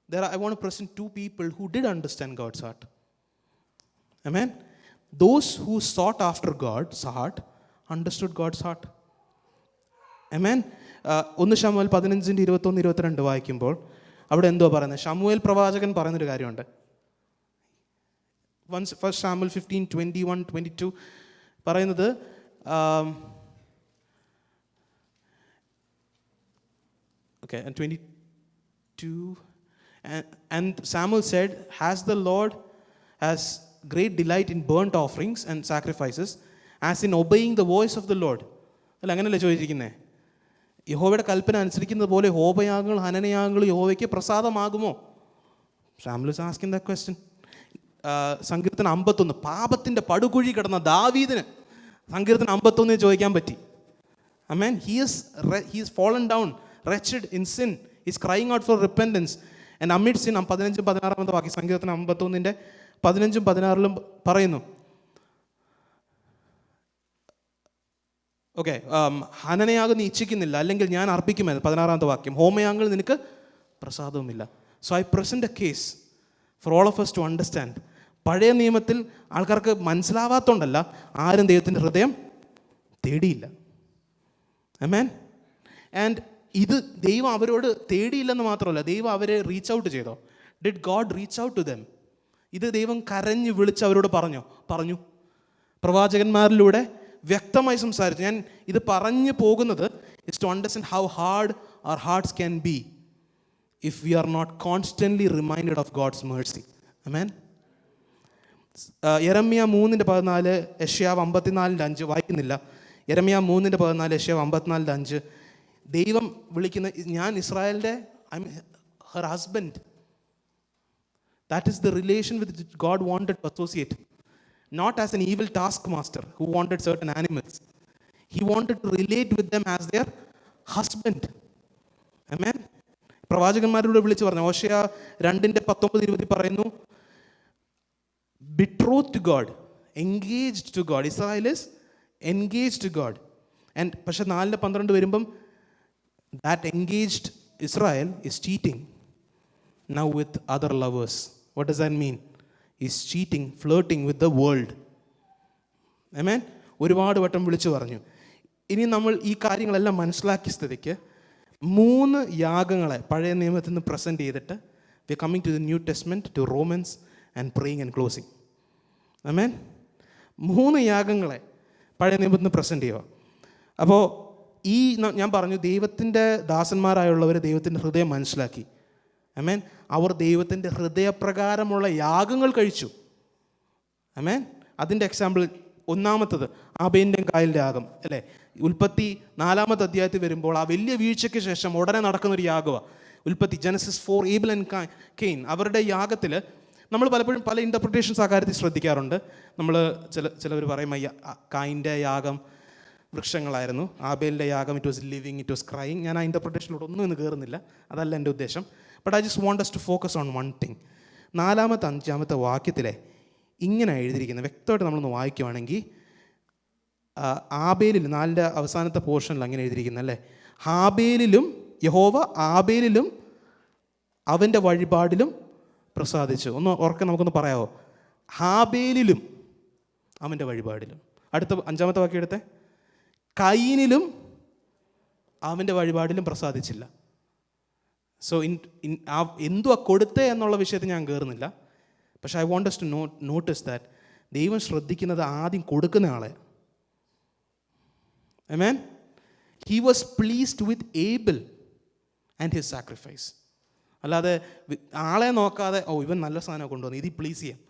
I want to present 2 people who did understand God's heart. Amen. Those who sought after God's heart understood God's heart. Amen. 1 ശമൂവേൽ 15:21-22 വായിക്കുമ്പോൾ അവിടെ എന്തോ പറയുന്നത്? ശമൂവേൽ പ്രവാചകൻ പറയുന്നൊരു കാര്യമുണ്ട്. 1 Samuel 15:21-22 പറയുന്നത്, okay, and 22, and Samuel said, has the Lord has great delight in burnt offerings and sacrifices as in obeying the voice of the Lord. അല്ല, അങ്ങനെയല്ലേ ചോദിച്ചിരിക്കുന്നത്? യഹോവയുടെ കൽപ്പന അനുസരിക്കുന്നത് പോലെ ഹോമയാഗങ്ങൾ ഹനനയാഗങ്ങൾ യഹോവയ്ക്ക് പ്രസാദമാകുമോ? Samuel is asking that question. സങ്കീർത്തനം 51, പാപത്തിൻ്റെ പടുകുഴി കിടന്ന ദാവീദിന് സങ്കീർത്തനം 51 ചോദിക്കാൻ പറ്റി. Amen. He is fallen down, wretched in sin. He is crying out for repentance. And amid sin, 15-16 വാക്യം സങ്കീർത്തനം 51 15-16 പറയുന്നു. ഓക്കെ. ഹനനയാഗം നീ ഇച്ഛിക്കുന്നില്ല, അല്ലെങ്കിൽ ഞാൻ അർപ്പിക്കുമെന്ന് 16 വാക്യം. ഹോമയാഗങ്ങൾ നിനക്ക് പ്രസാദവുമില്ല. So I present a case for all of us to understand. പഴയ നിയമത്തിൽ ആൾക്കാർക്ക് മനസ്സിലാവാത്തോണ്ടല്ല, ആരും ദൈവത്തിൻ്റെ ഹൃദയം തേടിയില്ല. Amen. And ഇത് ദൈവം അവരോട് തേടിയില്ലെന്ന് മാത്രമല്ല, ദൈവം അവരെ റീച്ച് ഔട്ട് ചെയ്തോ? Did God reach out to them? ഇത് ദൈവം കരഞ്ഞ് വിളിച്ച് അവരോട് പറഞ്ഞു. പ്രവാചകന്മാരിലൂടെ വ്യക്തമായി സംസാരിച്ചു. ഞാൻ ഇത് പറഞ്ഞു പോകുന്നത് is to understand how hard our hearts can be if we are not constantly reminded of God's mercy. Amen. യെരമ്യ 3:14, യെശയ്യാവ് 54:5 വായിക്കുന്നില്ല. യെരമ്യ 3:14, യെശയ്യാവ് 54:5. ദൈവം വിളിക്കുന്ന, ഞാൻ ഇസ്രായേലിൻ്റെ her husband. That is the relation with which God wanted to associate. Not as an evil taskmaster who wanted certain animals. He wanted to relate with them as their husband. Amen. പ്രവാചകന്മാരോട് വിളിച്ച് പറഞ്ഞു. ഹോശേയ 2:19-20 പറയുന്നു, betrothed to God, engaged to God. Israel is engaged to God. And പക്ഷെ 4:12 വരുമ്പം that engaged Israel is cheating now with other lovers. What does that mean? He's cheating, flirting with the world. Amen. ഒരുപാട് വട്ടം വിളിച്ചു പറഞ്ഞു. ഇനി നമ്മൾ ഈ കാര്യങ്ങളെല്ലാം മനസ്സിലാക്കിയ സ്ഥിതിക്ക് 3 യാഗങ്ങളെ പഴയ നിയമത്തിൽ നിന്ന് പ്രസൻറ്റ് ചെയ്തിട്ട് we coming to the New Testament, to Romans and praying and closing. Amen. 3 യാഗങ്ങളെ പഴയ നിയമത്തിൽ നിന്ന് പ്രസൻറ്റ് ചെയ്യുക. അപ്പോൾ ഞാൻ പറഞ്ഞു, ദൈവത്തിൻ്റെ ദാസന്മാരായുള്ളവർ ദൈവത്തിൻ്റെ ഹൃദയം മനസ്സിലാക്കി. ആമേൻ. അവർ ദൈവത്തിൻ്റെ ഹൃദയപ്രകാരമുള്ള യാഗങ്ങൾ കഴിച്ചു. ആമേൻ. അതിൻ്റെ എക്സാമ്പിൾ ഒന്നാമത്തത് ആബേലിൻ്റെയും കായലിൻ്റെ യാഗം അല്ലേ. ഉൽപ്പത്തി 4-ാമത്തെ അധ്യായത്തിൽ വരുമ്പോൾ ആ വലിയ വീഴ്ചയ്ക്ക് ശേഷം ഉടനെ നടക്കുന്നൊരു യാഗമാണ് ഉൽപ്പത്തി. Genesis 4, Abel and Cain. അവരുടെ യാഗത്തിൽ നമ്മൾ പലപ്പോഴും പല ഇൻ്റർപ്രിട്ടേഷൻസ് ആ കാര്യത്തിൽ ശ്രദ്ധിക്കാറുണ്ട്. നമ്മൾ ചിലവർ പറയും കായിൻ്റെ യാഗം വൃക്ഷങ്ങളായിരുന്നു, ആബേലിൻ്റെ യാഗം it was living, it was crying. ഞാൻ ആ ഇൻ്റർപ്രിട്ടേഷനിലൂടെ ഒന്നും ഇന്ന് കയറുന്നില്ല, അതല്ല എൻ്റെ ഉദ്ദേശം. But I just want us to focus on one thing. 4-ാമത്തെ 5-ാമത്തെ വാക്യത്തിലെ ഇങ്ങനെ എഴുതിയിരിക്കുന്നത് വ്യക്തമായിട്ട് നമ്മളൊന്ന് വായിക്കുവാണെങ്കിൽ, ആബേലിൽ 4-ന്റെ അവസാനത്തെ പോർഷനിൽ അങ്ങനെ എഴുതിയിരിക്കുന്നത് അല്ലേ, ഹാബേലിലും യഹോവ ആബേലിലും അവൻ്റെ വഴിപാടിലും പ്രസാദിച്ചു. ഒന്ന് ഓർക്കാൻ നമുക്കൊന്ന് പറയാമോ? ഹാബേലിലും അവൻ്റെ വഴിപാടിലും. അടുത്ത 5-ാമത്തെ വാക്യം എടുത്തേ, കയീനിലും അവൻ്റെ വഴിപാടിലും പ്രസാദിച്ചില്ല. സോ എന്തുവാ കൊടുത്തേ എന്നുള്ള വിഷയത്തിൽ ഞാൻ കയറുന്നില്ല. പക്ഷേ I want us to notice that ദൈവം ശ്രദ്ധിക്കുന്നത് ആദ്യം കൊടുക്കുന്ന ആളെ. ആമേൻ. He was pleased with Abel and his sacrifice. അല്ലാതെ ആളെ നോക്കാതെ ഇവൻ നല്ല സാധനം കൊണ്ടുവന്നു ഇത് പ്ലീസ് ചെയ്യാം,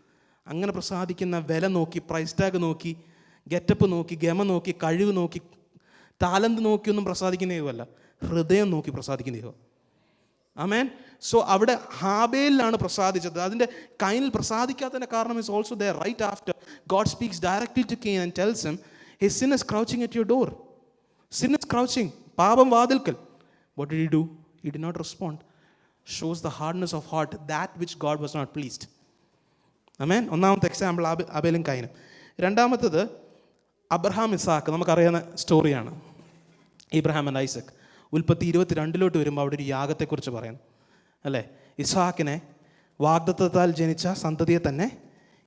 അങ്ങനെ പ്രസാദിക്കുന്ന വില നോക്കി, പ്രൈസ് ടാഗ് നോക്കി, ഗെറ്റപ്പ് നോക്കി, ഗമ നോക്കി, കഴിവ് നോക്കി, താലന്ത് നോക്കിയൊന്നും പ്രസാദിക്കുന്ന ദൈവമല്ല, ഹൃദയം നോക്കി പ്രസാദിക്കുന്ന ദൈവം. ആമേൻ. സോ അവിടെ ഹാബേലിലാണ് പ്രസാദിച്ചത്. അതിൻ്റെ കൈനിൽ പ്രസാദിക്കാത്തതിൻ്റെ കാരണം is also there. Right after God speaks directly to Cain and tells him his sin is crouching at your door. Sin is crouching, പാപം വാതിൽക്കൽ. What did he do? He did not respond. Shows the hardness of heart, that which God was not pleased. Amen. ഒന്നാമത്തെ example ആബേലും കൈനും. രണ്ടാമത്തത് അബ്രഹാം ഇസാക്ക്, നമുക്കറിയാവുന്ന സ്റ്റോറിയാണ്. ഇബ്രാഹാം ആൻഡ് ഐസക്. ഉൽപ്പത്തി 22 വരുമ്പോൾ അവിടെ ഒരു യാഗത്തെക്കുറിച്ച് പറയുന്നു അല്ലേ. ഇസ്ഹാക്കിനെ വാഗ്ദത്തത്താൽ ജനിച്ച സന്തതിയെ തന്നെ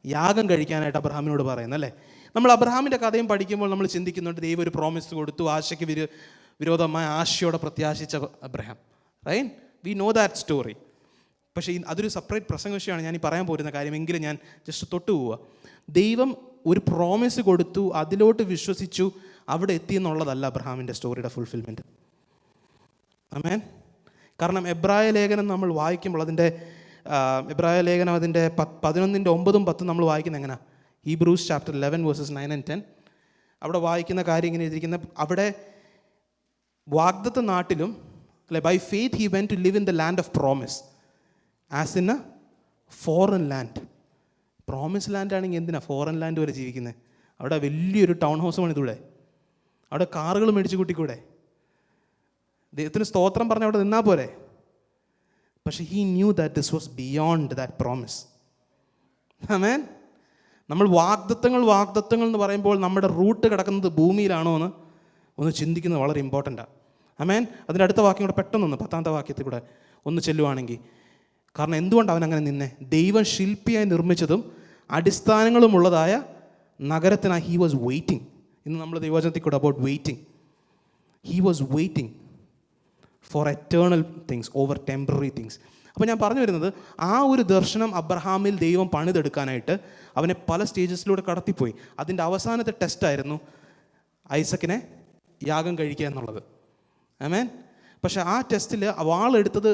യാഗം കഴിക്കാനായിട്ട് അബ്രഹാമിനോട് പറയുന്നു അല്ലേ. നമ്മൾ അബ്രഹാമിൻ്റെ കഥയും പഠിക്കുമ്പോൾ നമ്മൾ ചിന്തിക്കുന്നുണ്ട്, ദൈവം ഒരു പ്രോമിസ് കൊടുത്തു, ആശയ്ക്ക് വിരോധമായ ആശയോടെ പ്രത്യാശിച്ച അബ്രഹാം. Right, we know that story. പക്ഷേ അതൊരു സെപ്പറേറ്റ് പ്രസംഗ വിഷയമാണ് ഞാൻ ഈ പറയാൻ പോരുന്ന കാര്യം. എങ്കിലും ഞാൻ ജസ്റ്റ് തൊട്ടു പോവുക. ദൈവം ഒരു പ്രോമിസ് കൊടുത്തു, അതിലോട്ട് വിശ്വസിച്ചു, അവിടെ എത്തിയെന്നുള്ളതല്ല അബ്രഹാമിൻ്റെ സ്റ്റോറിയുടെ ഫുൾഫിൽമെൻറ്റ്. ആമേൻ. കാരണം എബ്രായ ലേഖനം നമ്മൾ വായിക്കുമ്പോൾ എബ്രായ ലേഖനം അതിൻ്റെ 11:9-10 നമ്മൾ വായിക്കുന്നത് എങ്ങനെയാണ്? Hebrews chapter 11 versus 9 and 10. അവിടെ വായിക്കുന്ന കാര്യം ഇങ്ങനെ എഴുതിയിരിക്കുന്നത്, അവിടെ വാഗ്ദത്ത നാട്ടിലും അല്ലെ, by faith he went to live in the land of promise as in a foreign land. Promise land ആണെങ്കിൽ എന്തിനാ ഫോറിൻ ലാൻഡ് വരെ ജീവിക്കുന്നത്? അവിടെ വലിയൊരു ടൗൺ ഹൗസ് പണിതൂടെ, അവിടെ കാറുകൾ മേടിച്ച് കൂട്ടിക്കൂടെ, ദൈവത്തിന് സ്തോത്രം പറഞ്ഞ് അവിടെ നിന്നാൽ പോരെ. പക്ഷെ he knew that this was beyond that promise. Amen. നമ്മൾ വാഗ്ദത്തങ്ങൾ എന്ന് പറയുമ്പോൾ നമ്മുടെ റൂട്ട് കിടക്കുന്നത് ഭൂമിയിലാണോ എന്ന് ഒന്ന് ചിന്തിക്കുന്നത് വളരെ ഇമ്പോർട്ടൻ്റാണ്. ആമേൻ. അതിൻ്റെ അടുത്ത വാക്യം കൂടെ പെട്ടെന്നൊന്ന് 10-ാമത്തെ വാക്യത്തിൽ കൂടെ ഒന്ന് ചെല്ലുവാണെങ്കിൽ, കാരണം എന്തുകൊണ്ട് അവൻ അങ്ങനെ നിന്നെ? ദൈവം ശില്പിയായി നിർമ്മിച്ചതും അടിസ്ഥാനങ്ങളുമുള്ളതായ നഗരത്തിനായി ഹി വാസ് വെയിറ്റിംഗ്. ഇന്ന് നമ്മൾ ദൈവവചനത്തിൽ കൂടെ about waiting. He was waiting for eternal things over temporary things. അപ്പോൾ ഞാൻ പറഞ്ഞു വരുന്നത്, ആ ഒരു ദർശനം അബ്രഹാമിൽ ദൈവം പണിതെടുക്കാനായിട്ട് അവനെ പല സ്റ്റേജസിലൂടെ കടത്തിപ്പോയി. അതിൻ്റെ അവസാനത്തെ ടെസ്റ്റായിരുന്നു ഐസക്കിനെ യാഗം കഴിക്കുക എന്നുള്ളത്. ആമേൻ. പക്ഷേ ആ ടെസ്റ്റിൽ വാളെടുത്തത്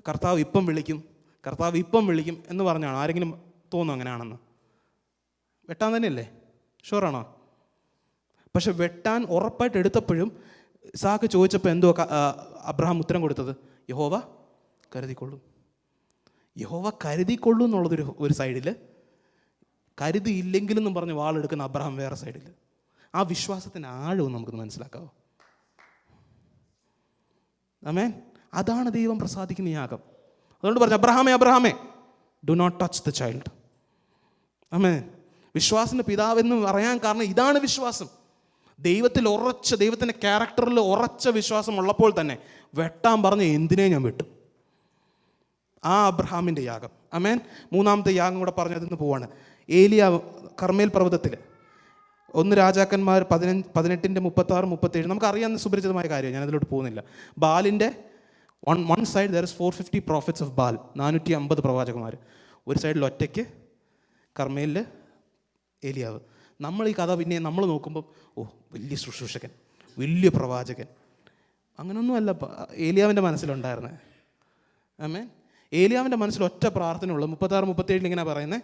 കർത്താവ് ഇപ്പം വിളിക്കും എന്ന് പറഞ്ഞാണ്. ആരെങ്കിലും തോന്നുന്നു അങ്ങനെയാണെന്ന്? വെട്ടാൻ തന്നെയല്ലേ? ഷുവറാണോ? പക്ഷെ വെട്ടാൻ ഉറപ്പായിട്ട് എടുത്തപ്പോഴും ഇസാക്ക് ചോദിച്ചപ്പോൾ എന്തോ അബ്രഹാം ഉത്തരം കൊടുത്തത്? യഹോവ കരുതിക്കൊള്ളും. യഹോവ കരുതിക്കൊള്ളും എന്നുള്ളതൊരു ഒരു സൈഡിൽ, കരുതിയില്ലെങ്കിലെന്നും പറഞ്ഞ് വാളെടുക്കുന്ന അബ്രഹാം വേറെ സൈഡിൽ. ആ വിശ്വാസത്തിൻ്റെ ആഴവും നമുക്കൊന്ന് മനസ്സിലാക്കാവോ? ആമേൻ. അതാണ് ദൈവം പ്രസാദിക്കുന്ന യാഗം. അതുകൊണ്ട് പറഞ്ഞു, അബ്രഹാമേ do not touch the child. Amen. വിശ്വാസത്തിൻ്റെ പിതാവെന്ന് പറയാൻ കാരണം ഇതാണ് വിശ്വാസം. ദൈവത്തിൻ്റെ ക്യാരക്ടറിൽ ഉറച്ച വിശ്വാസം ഉള്ളപ്പോൾ തന്നെ വെട്ടാൻ പറഞ്ഞ് എന്തിനേ ഞാൻ വെട്ടും. ആ അബ്രഹാമിൻ്റെ യാഗം. ആമേൻ. മൂന്നാമത്തെ യാഗം കൂടെ പറഞ്ഞതിന്ന് പോവാണ്. ഏലിയാവ് കർമ്മേൽ പർവ്വതത്തിൽ 1 രാജാക്കന്മാർ 18:36-37 നമുക്കറിയാവുന്ന സുപരിചിതമായ കാര്യം, ഞാനതിലോട്ട് പോകുന്നില്ല. ബാലിൻ്റെ one side there is 450 prophets of Baal, 450 പ്രവാചകന്മാർ. ഒരു സൈഡിൽ ഒറ്റയ്ക്ക് കർമ്മേലിൽ ഏലിയാവ്. നമ്മൾ ഈ കഥ പിന്നെ നമ്മൾ നോക്കുമ്പോൾ, വലിയ ശുശ്രൂഷകൻ, വലിയ പ്രവാചകൻ, അങ്ങനൊന്നുമല്ല ഏലിയാവിൻ്റെ മനസ്സിലുണ്ടായിരുന്നത്. ആമേൻ. ഏലിയാവിൻ്റെ മനസ്സിൽ ഒറ്റ പ്രാർത്ഥനയുള്ളൂ. 36-37 ഇങ്ങനെ പറയുന്നത്,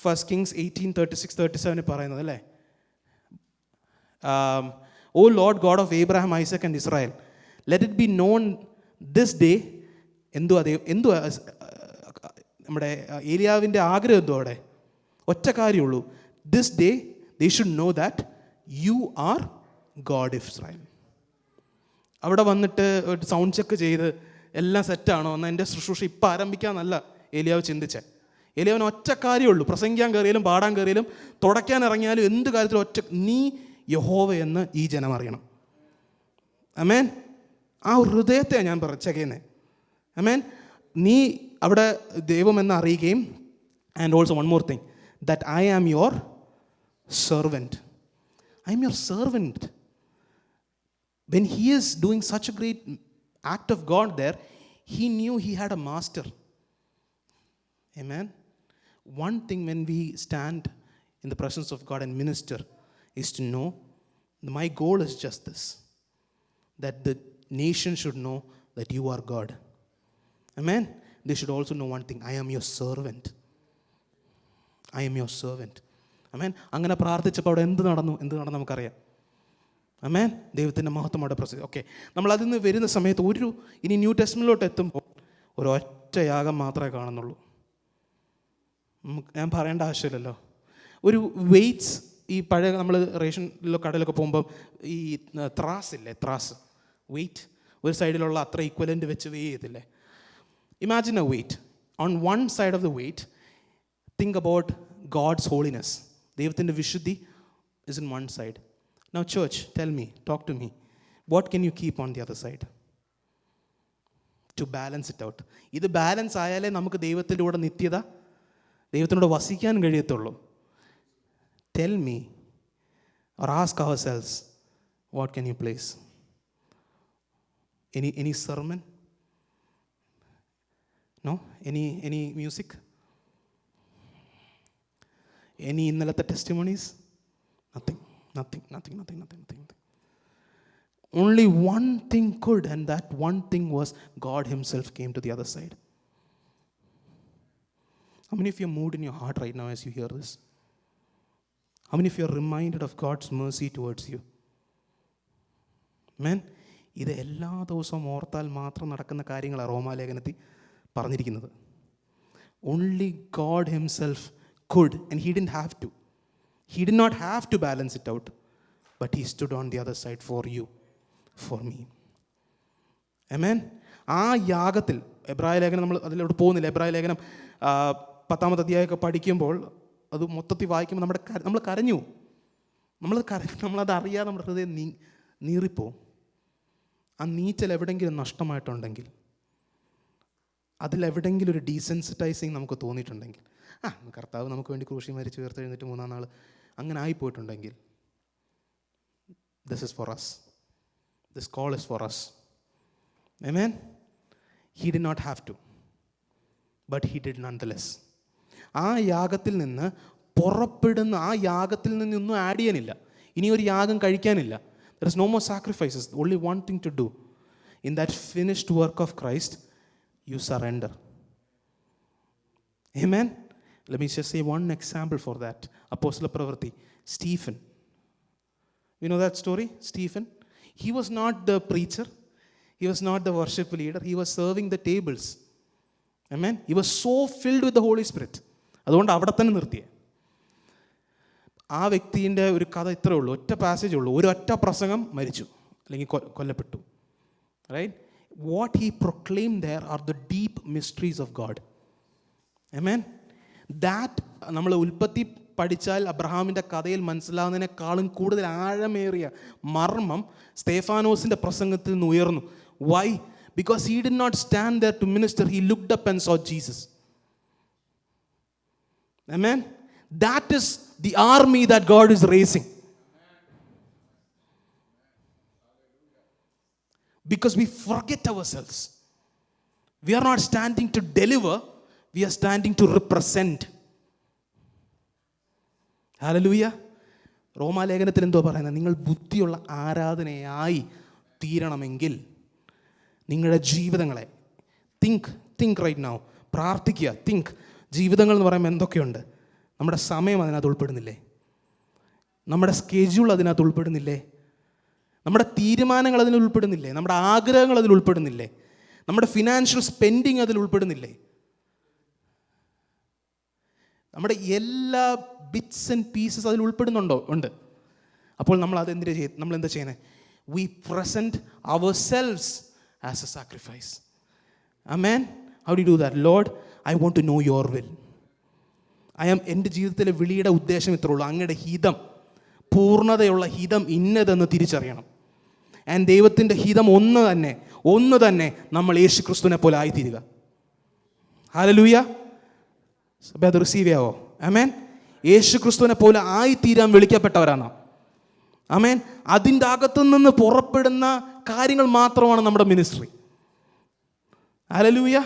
1 Kings 18:36-37 പറയുന്നത് അല്ലേ, O Lord God of Abraham, Isaac and Israel, let it be known this day. എന്തുവാ നമ്മുടെ ഏലിയാവിൻ്റെ ആഗ്രഹം? എന്തോ അവിടെ ഒറ്റ കാര്യമുള്ളൂ, this day they should know that you are God of Israel. അവിടെ വന്നിട്ട് സൗണ്ട് ചെക്ക് ചെയ്ത് എല്ലാം സെറ്റാണോ എന്നാൽ എൻ്റെ ശുശ്രൂഷ ഇപ്പം ആരംഭിക്കാമെന്നല്ല ഏലിയാവ് ചിന്തിച്ചേ. ഏലിയാവിന് ഒറ്റ കാര്യമുള്ളൂ, പ്രസംഗിക്കാൻ കയറിയാലും പാടാൻ കയറിയാലും തുടയ്ക്കാൻ ഇറങ്ങിയാലും എന്ത് കാര്യത്തിലും നീ യഹോവ എന്ന് ഈ ജനം അറിയണം. ആമേൻ. ആ ഹൃദയത്തെയാണ് ഞാൻ ചെക്ക് ചെയ്യുന്നത്. ആമേൻ. നീ അവിടെ ദൈവം എന്ന് അറിയുകയും, and also one more thing, that I am your servant. I am your servant. When he is doing such a great act of God there, he knew he had a master. Amen. One thing when we stand in the presence of God and minister is to know, my goal is just this, that the nation should know that you are God. Amen. They should also know one thing, I am your servant. I am your servant. Amen. അങ്ങനെ പ്രാർത്ഥിച്ചപ്പോൾ അവിടെ എന്ത് നടന്നു നമുക്കറിയാം. ആമേൻ. ദൈവത്തിൻ്റെ മഹത്വം അവിടെ പ്രസിദ്ധി. ഓക്കെ, നമ്മൾ അതിൽ നിന്ന് വരുന്ന സമയത്ത് ഇനി ന്യൂ ടെസ്റ്റ്മെന്റിലോട്ട് എത്തുമ്പോൾ ഒരൊറ്റ യാഗം മാത്രമേ കാണുന്നുള്ളൂ. ഞാൻ പറയേണ്ട ആവശ്യമില്ലല്ലോ. ഒരു വെയ്റ്റ്സ്, ഈ പഴയ നമ്മൾ റേഷനിലോ കടയിലൊക്കെ പോകുമ്പം ഈ ത്രാസ് വെയ്റ്റ് ഒരു സൈഡിലുള്ള അത്ര ഈക്വലൻ്റ് വെച്ച് വെയ് ചെയ്തില്ലേ. Imagine a weight. On one side of the weight think about God's holiness. ദൈവത്തിൻ്റെ വിശുദ്ധി is in one side. Now church, tell me, talk to me. What can you keep on the other side to balance it out? ഇത് balance ആയാലേ നമുക്ക് ദൈവത്തിലൂടെ നിത്യത, ദൈവത്തിനോട് വസിക്കാൻ കഴിയത്തുള്ളൂ. Tell me or ask ourselves, what can you place? Any sermon? No? Any music? Any ഇന്നലത്തെ testimonies? Nothing. Only one thing could, and that one thing was God himself came to the other side. How many of you are moved in your heart right now as you hear this? How many of you are reminded of God's mercy towards you? Amen. ഇത് എല്ലാ ദിവസവും ഓർത്താൽ മാത്രം നടക്കുന്ന കാര്യങ്ങളാണ് റോമാലേഖനത്തിൽ പറഞ്ഞിരിക്കുന്നത്. Only God himself could, and he didn't have to. He did not have to balance it out, but he stood on the other side for you, for me. Amen. ആ യാഗത്തിൽ എബ്രായ ലേഖനം, നമ്മൾ അതിലോട്ട് പോകുന്നില്ല. എബ്രായ ലേഖനം 10-ാമത്തെ അധ്യായമൊക്കെ പഠിക്കുമ്പോൾ അത് മൊത്തത്തിൽ വായിക്കുമ്പോൾ നമ്മൾ കരഞ്ഞു. നമ്മളത് അറിയാതെ നമ്മുടെ ഹൃദയം നീറിപ്പോവും. ആ നീച്ചൽ എവിടെയെങ്കിലും നഷ്ടമായിട്ടുണ്ടെങ്കിൽ, അതിലെവിടെയെങ്കിലും ഒരു ഡീസെൻസിറ്റൈസിങ് നമുക്ക് തോന്നിയിട്ടുണ്ടെങ്കിൽ, കർത്താവ് നമുക്ക് വേണ്ടി ക്രൂശി മരിച്ച് ഉയർത്തെഴുന്നേറ്റ് 3-ാം നാൾ അങ്ങനെ ആയിപ്പോയിട്ടുണ്ടെങ്കിൽ, this is for us. This call is for us. Amen? He did not have to, but he did nonetheless. ആ യാഗത്തിൽ നിന്ന് പുറപ്പെടുന്ന ആ യാഗത്തിൽ നിന്നൊന്നും ആഡ് ചെയ്യാനില്ല. ഇനി ഒരു യാഗം കഴിക്കാനില്ല. There is no more sacrifices. Only one thing to do. In that finished work of Christ, you surrender. Amen? Let me just say one example for that. Apostle Pravarti, Stephen. You know that story? Stephen? He was not the preacher. He was not the worship leader. He was serving the tables. Amen? He was so filled with the Holy Spirit. അതുകൊണ്ട് അവിടെ തന്നെ നിർത്തിയേ. ആ വ്യക്തിൻ്റെ ഒരു കഥ ഇത്രേ ഉള്ളൂ, ഒറ്റ passage ഉള്ളൂ. ഒരു ഒറ്റ പ്രസംഗം മരിച്ചു, അല്ലെങ്കിൽ കൊല്ലപ്പെട്ടു. Right? What he proclaimed there are the deep mysteries of God. Amen? That നമ്മൾ ഉൽപ്പത്തി പഠിച്ചാൽ അബ്രഹാമിൻ്റെ കഥയിൽ മനസ്സിലാവുന്നതിനേക്കാളും കൂടുതൽ ആഴമേറിയ മർമ്മം സ്തേഫാനോസിൻ്റെ പ്രസംഗത്തിൽ നിന്ന് ഉയർന്നു. Why? Because he did not stand there to minister. He looked up and saw Jesus. Amen? That is the army that God is raising. Because we forget ourselves. We are not standing to deliver, we are standing to represent. Hallelujah. റോമാലേഖനത്തിൽ എന്തോ പറയുന്നത്? നിങ്ങൾ ബുദ്ധിയുള്ള ആരാധനയായി തീരണമെങ്കിൽ നിങ്ങളുടെ ജീവിതങ്ങളെ think right now, പ്രാർത്ഥിക്കുക. Think. ജീവിതങ്ങൾ എന്ന് പറയുമ്പോൾ എന്തൊക്കെയുണ്ട്? നമ്മുടെ സമയം അതിനകത്ത് ഉൾപ്പെടുന്നില്ലേ? നമ്മുടെ സ്കെഡ്യൂൾ അതിനകത്ത് ഉൾപ്പെടുന്നില്ലേ? നമ്മുടെ തീരുമാനങ്ങൾ അതിൽ ഉൾപ്പെടുന്നില്ലേ? നമ്മുടെ ആഗ്രഹങ്ങൾ അതിൽ ഉൾപ്പെടുന്നില്ലേ? നമ്മുടെ ഫിനാൻഷ്യൽ സ്പെൻഡിങ് അതിൽ ഉൾപ്പെടുന്നില്ലേ? നമ്മുടെ എല്ലാ ബിറ്റ്സ് ആൻഡ് പീസസ് അതിൽ ഉൾപ്പെടുന്നുണ്ടോ? ഉണ്ട്. അപ്പോൾ നമ്മൾ എന്താ ചെയ്യുന്നത്? We present ourselves as a sacrifice. Amen. How do you do that? Lord, I want to know your will. എൻ്റെ ജീവിതത്തിലെ വിളിയുടെ ഉദ്ദേശം ഇത്രേ ഉള്ളൂ. അങ്ങയുടെ ഹിതം, പൂർണ്ണതയുള്ള ഹിതം ഇന്നതെന്ന് തിരിച്ചറിയണം. ആൻഡ് ദൈവത്തിൻ്റെ ഹിതം ഒന്ന് തന്നെ നമ്മൾ യേശു ക്രിസ്തുവിനെ പോലെ ആയിത്തീരുക. ഹല്ലേലൂയ. അപ്പോൾ അത് റിസീവ് ചെയ്യാവോ? ആമേൻ. യേശു ക്രിസ്തുവിനെ പോലെ ആയിത്തീരാൻ വിളിക്കപ്പെട്ടവരാണ്. ആമേൻ. അതിൻ്റെ അകത്തു നിന്ന് പുറപ്പെടുന്ന കാര്യങ്ങൾ മാത്രമാണ് നമ്മുടെ മിനിസ്ട്രി. ഹല്ലേലൂയ.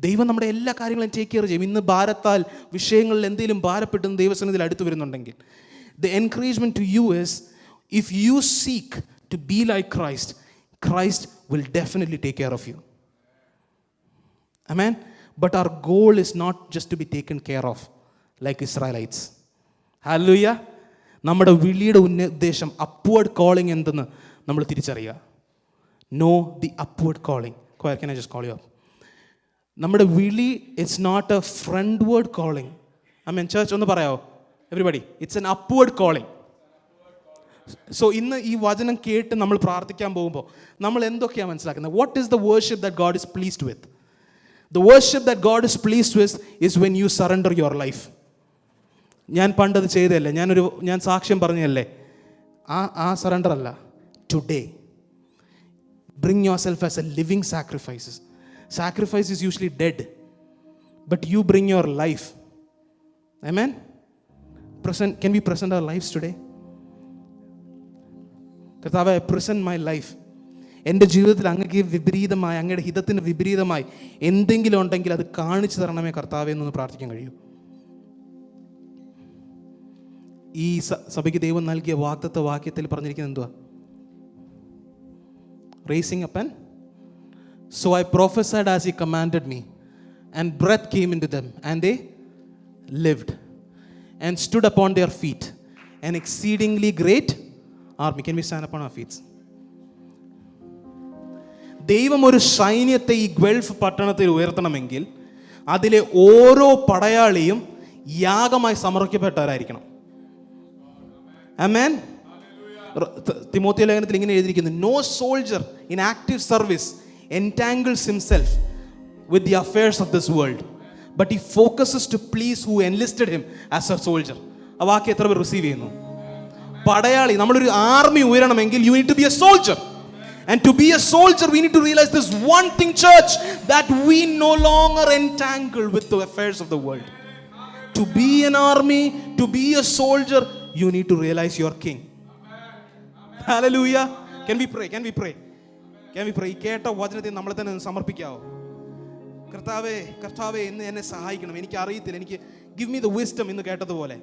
ദൈവം നമ്മുടെ എല്ലാ കാര്യങ്ങളും ടേക്ക് കെയർ ചെയ്യും. ഇന്ന് ഭാരത്താൽ വിഷയങ്ങളിൽ എന്തെങ്കിലും ഭാരപ്പെട്ടെന്ന് ദൈവസന്നിധിയിൽ അടുത്ത് വരുന്നുണ്ടെങ്കിൽ, the encouragement to you is, if you seek to be like Christ, Christ will definitely take care of you. Amen. But our goal is not just to be taken care of like Israelites. Hallelujah. നമ്മുടെ വിളിയുടെ ഉദ്ദേശം upward calling എന്തെന്ന് നമ്മൾ തിരിച്ചറിയുക. Know the upward calling. Can I just call you up? നമ്മുടെ വിളി it's not a frontward calling. Amen. Church ഒന്ന് പറയാമോ? Everybody, it's an upward calling. So ഇന്ന് ഈ വചനം കേട്ട് നമ്മൾ പ്രാർത്ഥിക്കാൻ പോകുമ്പോൾ നമ്മൾ എന്തൊക്കെയാണ് മനസ്സിലാക്കുന്നത്? What is the worship that God is pleased with? The worship that God is pleased with is when you surrender your life. ഞാൻ പണ്ടത് ചെയ്തതല്ലേ, ഞാൻ സാക്ഷ്യം പറഞ്ഞതല്ലേ, ആ സറണ്ടർ അല്ല. Today bring yourself as a living sacrifices. Sacrifice is usually dead, but you bring your life. Amen. Can we present our lives today? കർത്താവേ, I present my life. എൻ്റെ ജീവിതത്തിൽ അങ്ങക്ക് വിപരീതമായി, അങ്ങയുടെ ഹിതത്തിന് വിപരീതമായി എന്തെങ്കിലും ഉണ്ടെങ്കിൽ അത് കാണിച്ചു തരണമേ കർത്താവേ എന്നൊന്ന് പ്രാർത്ഥിക്കാൻ കഴിയും. ഈ സഭയ്ക്ക് ദൈവം നൽകിയ വാക്യത്തിൽ പറഞ്ഞിരിക്കുന്നത് എന്തുവാ? Raising up and so I prophesied as he commanded me, and breath came into them, and they lived and stood upon their feet, an exceedingly great army. Can we stand upon our feet? ദൈവം ഒരു സൈന്യത്തെ ഈ Gulf പട്ടണത്തിൽ ഉയർത്തണമെങ്കിൽ അതിലെ ഓരോ പടയാളിയും യാഗമായി സമർപ്പിക്കപ്പെട്ടവരായിരിക്കണം. ആമേൻ. Timothy ലേഖനത്തിൽ ഇങ്ങനെ എഴുതിയിരിക്കുന്നു, no soldier in active service entangles himself with the affairs of this world, but he focuses to please who enlisted him as a soldier. ആ വാക്യം എത്ര പേർ റിസീവ് ചെയ്യുന്നു? പടയാളി, നമ്മളൊരു army ഉയരണമെങ്കിൽ you need to be a soldier, and to be a soldier we need to realize this one thing, church, that we no longer entangle with the affairs of the world. To be an army, to be a soldier, you need to realize your king. Hallelujah. Can we pray? Can we pray? Can we pray? ഈ കേട്ട വചനത്തെ നമ്മളെ തന്നെ ഒന്ന് സമർപ്പിക്കാവോ? കർത്താവേ ഇന്ന് എന്നെ സഹായിക്കണം. എനിക്ക് അറിയത്തില്ല, എനിക്ക് give me the wisdom എന്ന് കേട്ടതുപോലെ.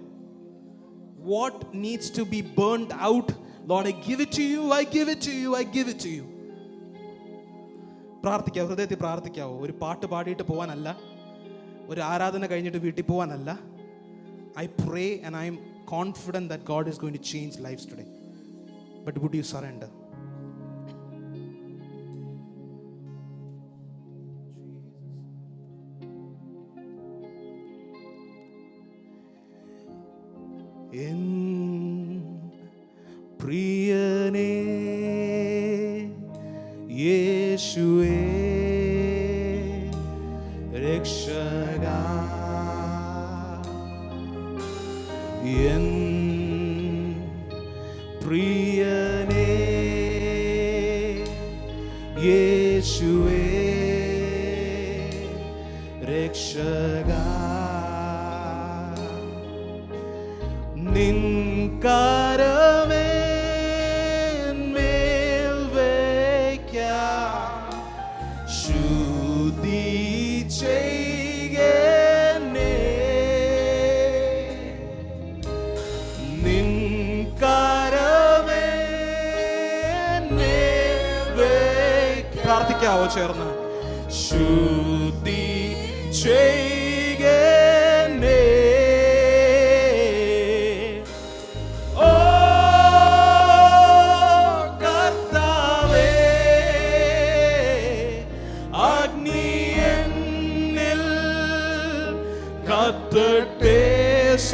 What needs to be burned out? Lord, I give it to you. I give it to you. I give it to you. പ്രാർത്ഥിക്കാവോ? ഹൃദയത്തിൽ പ്രാർത്ഥിക്കാവോ? ഒരു പാട്ട് പാടിയിട്ട് പോകാനല്ല, ഒരു ആരാധന കഴിഞ്ഞിട്ട് വീട്ടിൽ പോകാനല്ല. I pray and I am confident that God is going to change lives today. But would you surrender? En priyane Yeshue Rakshaka, en priyane Yeshue Rakshaka, നിൻ കരമേന്മേൽ വയ്ക്കാം, ശുദ്ധി ചെയ്യണേ. നിൻ കരമേന്മേൽ വയ്ക്കാം. പ്രാർത്ഥിക്കാവോ ചേർന്ന്? ശുദ്ധി ചെയ്യണേ.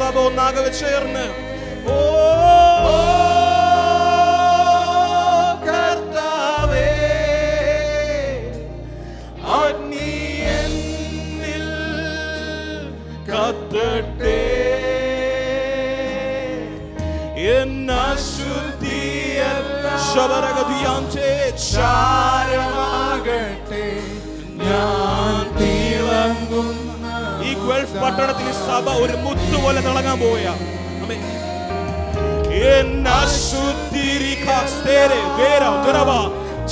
സഭ ഒന്നാകെ ചേർന്ന് ഓ കർത്താവേ, അഗ്നി എന്നിൽ കത്തട്ടെ, ചാരമാകട്ടെ, ഞാൻ തിളങ്ങുന്ന ഈ ഗൾഫ് പട്ടണത്തിൽ സഭ ഒരു മുത്തു പോലെ തിളങ്ങാൻ പോവുകയാ.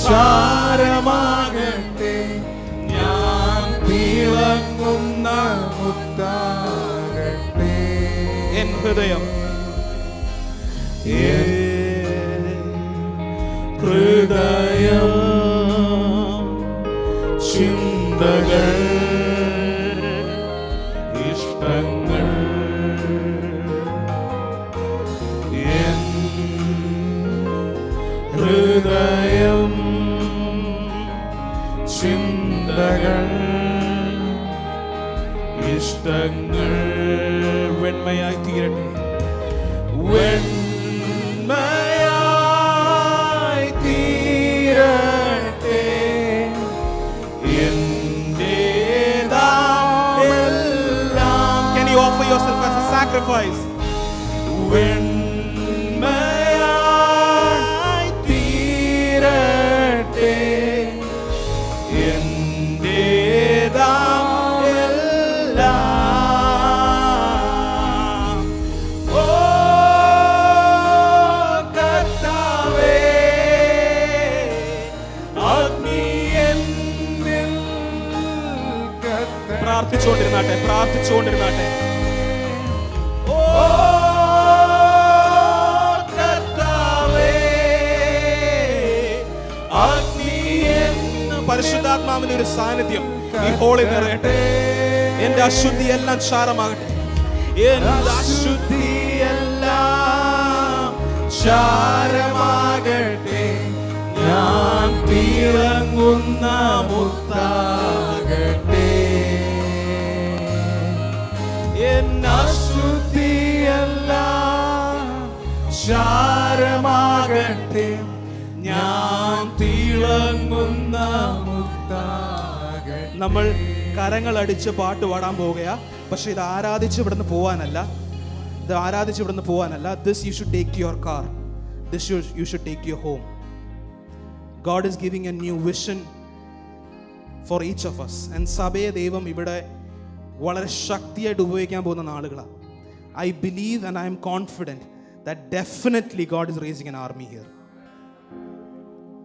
ചാരമാകട്ടെ, ഞാൻ തിളങ്ങുന്ന മുത്താകട്ടെ. എൻ ഹൃദയം ഹൃദയം ചിന്തകൾ ഇഷ്ടങ്ങൾ എൻ ഹൃദയം ചിന്തകൾ ഇഷ്ടങ്ങൾ വെണ്മയായി തീരട്ടെ, വെണ്മയായി തീരട്ടെ. എന്റേതാമെല്ലാം. Can you offer yourself as a sacrifice? വെണ്മയായി തീരട്ടെ, പ്രാർത്ഥിച്ചുകൊണ്ടിരുന്നാട്ടെ, പ്രാർത്ഥിച്ചുകൊണ്ടിരുന്നാട്ടെ. ഓ കർത്താവേ, അഗ്നി എന്ന പരിശുദ്ധാത്മാവിന്റെ ഒരു സാന്നിധ്യം ഈ ഹോളിൽ നിറയട്ടെ. എന്റെ അശുദ്ധി എല്ലാം ചാരമാകട്ടെ, എന്റെ അശുദ്ധി എല്ലാം ചാരമാകട്ടെ, ഞാൻ തിളങ്ങുന്ന മുത്താകട്ടെ. അശുദ്ധിയെല്ലാം ചാരമാകട്ടെ, ഞാൻ തിളങ്ങുന്ന മുത്താകട്ടെ. നമ്മൾ കരങ്ങൾ അടിച്ച് പാട്ട് പാടാൻ പോവുകയാ. പക്ഷെ ഇത് ആരാധിച്ച് ഇവിടുന്ന് പോവാനല്ല, ഇത് ആരാധിച്ച് ഇവിടുന്ന് പോവാനല്ല. This you should take to your car. This you should take to your home. God is giving a new vision for each of us. And സഭയെ ദൈവം ഇവിടെ വളരെ ശക്തിയായിട്ട് ഉപയോഗിക്കാൻ പോകുന്ന നാളുകളാണ്. I believe and I am confident that definitely God is raising an army here.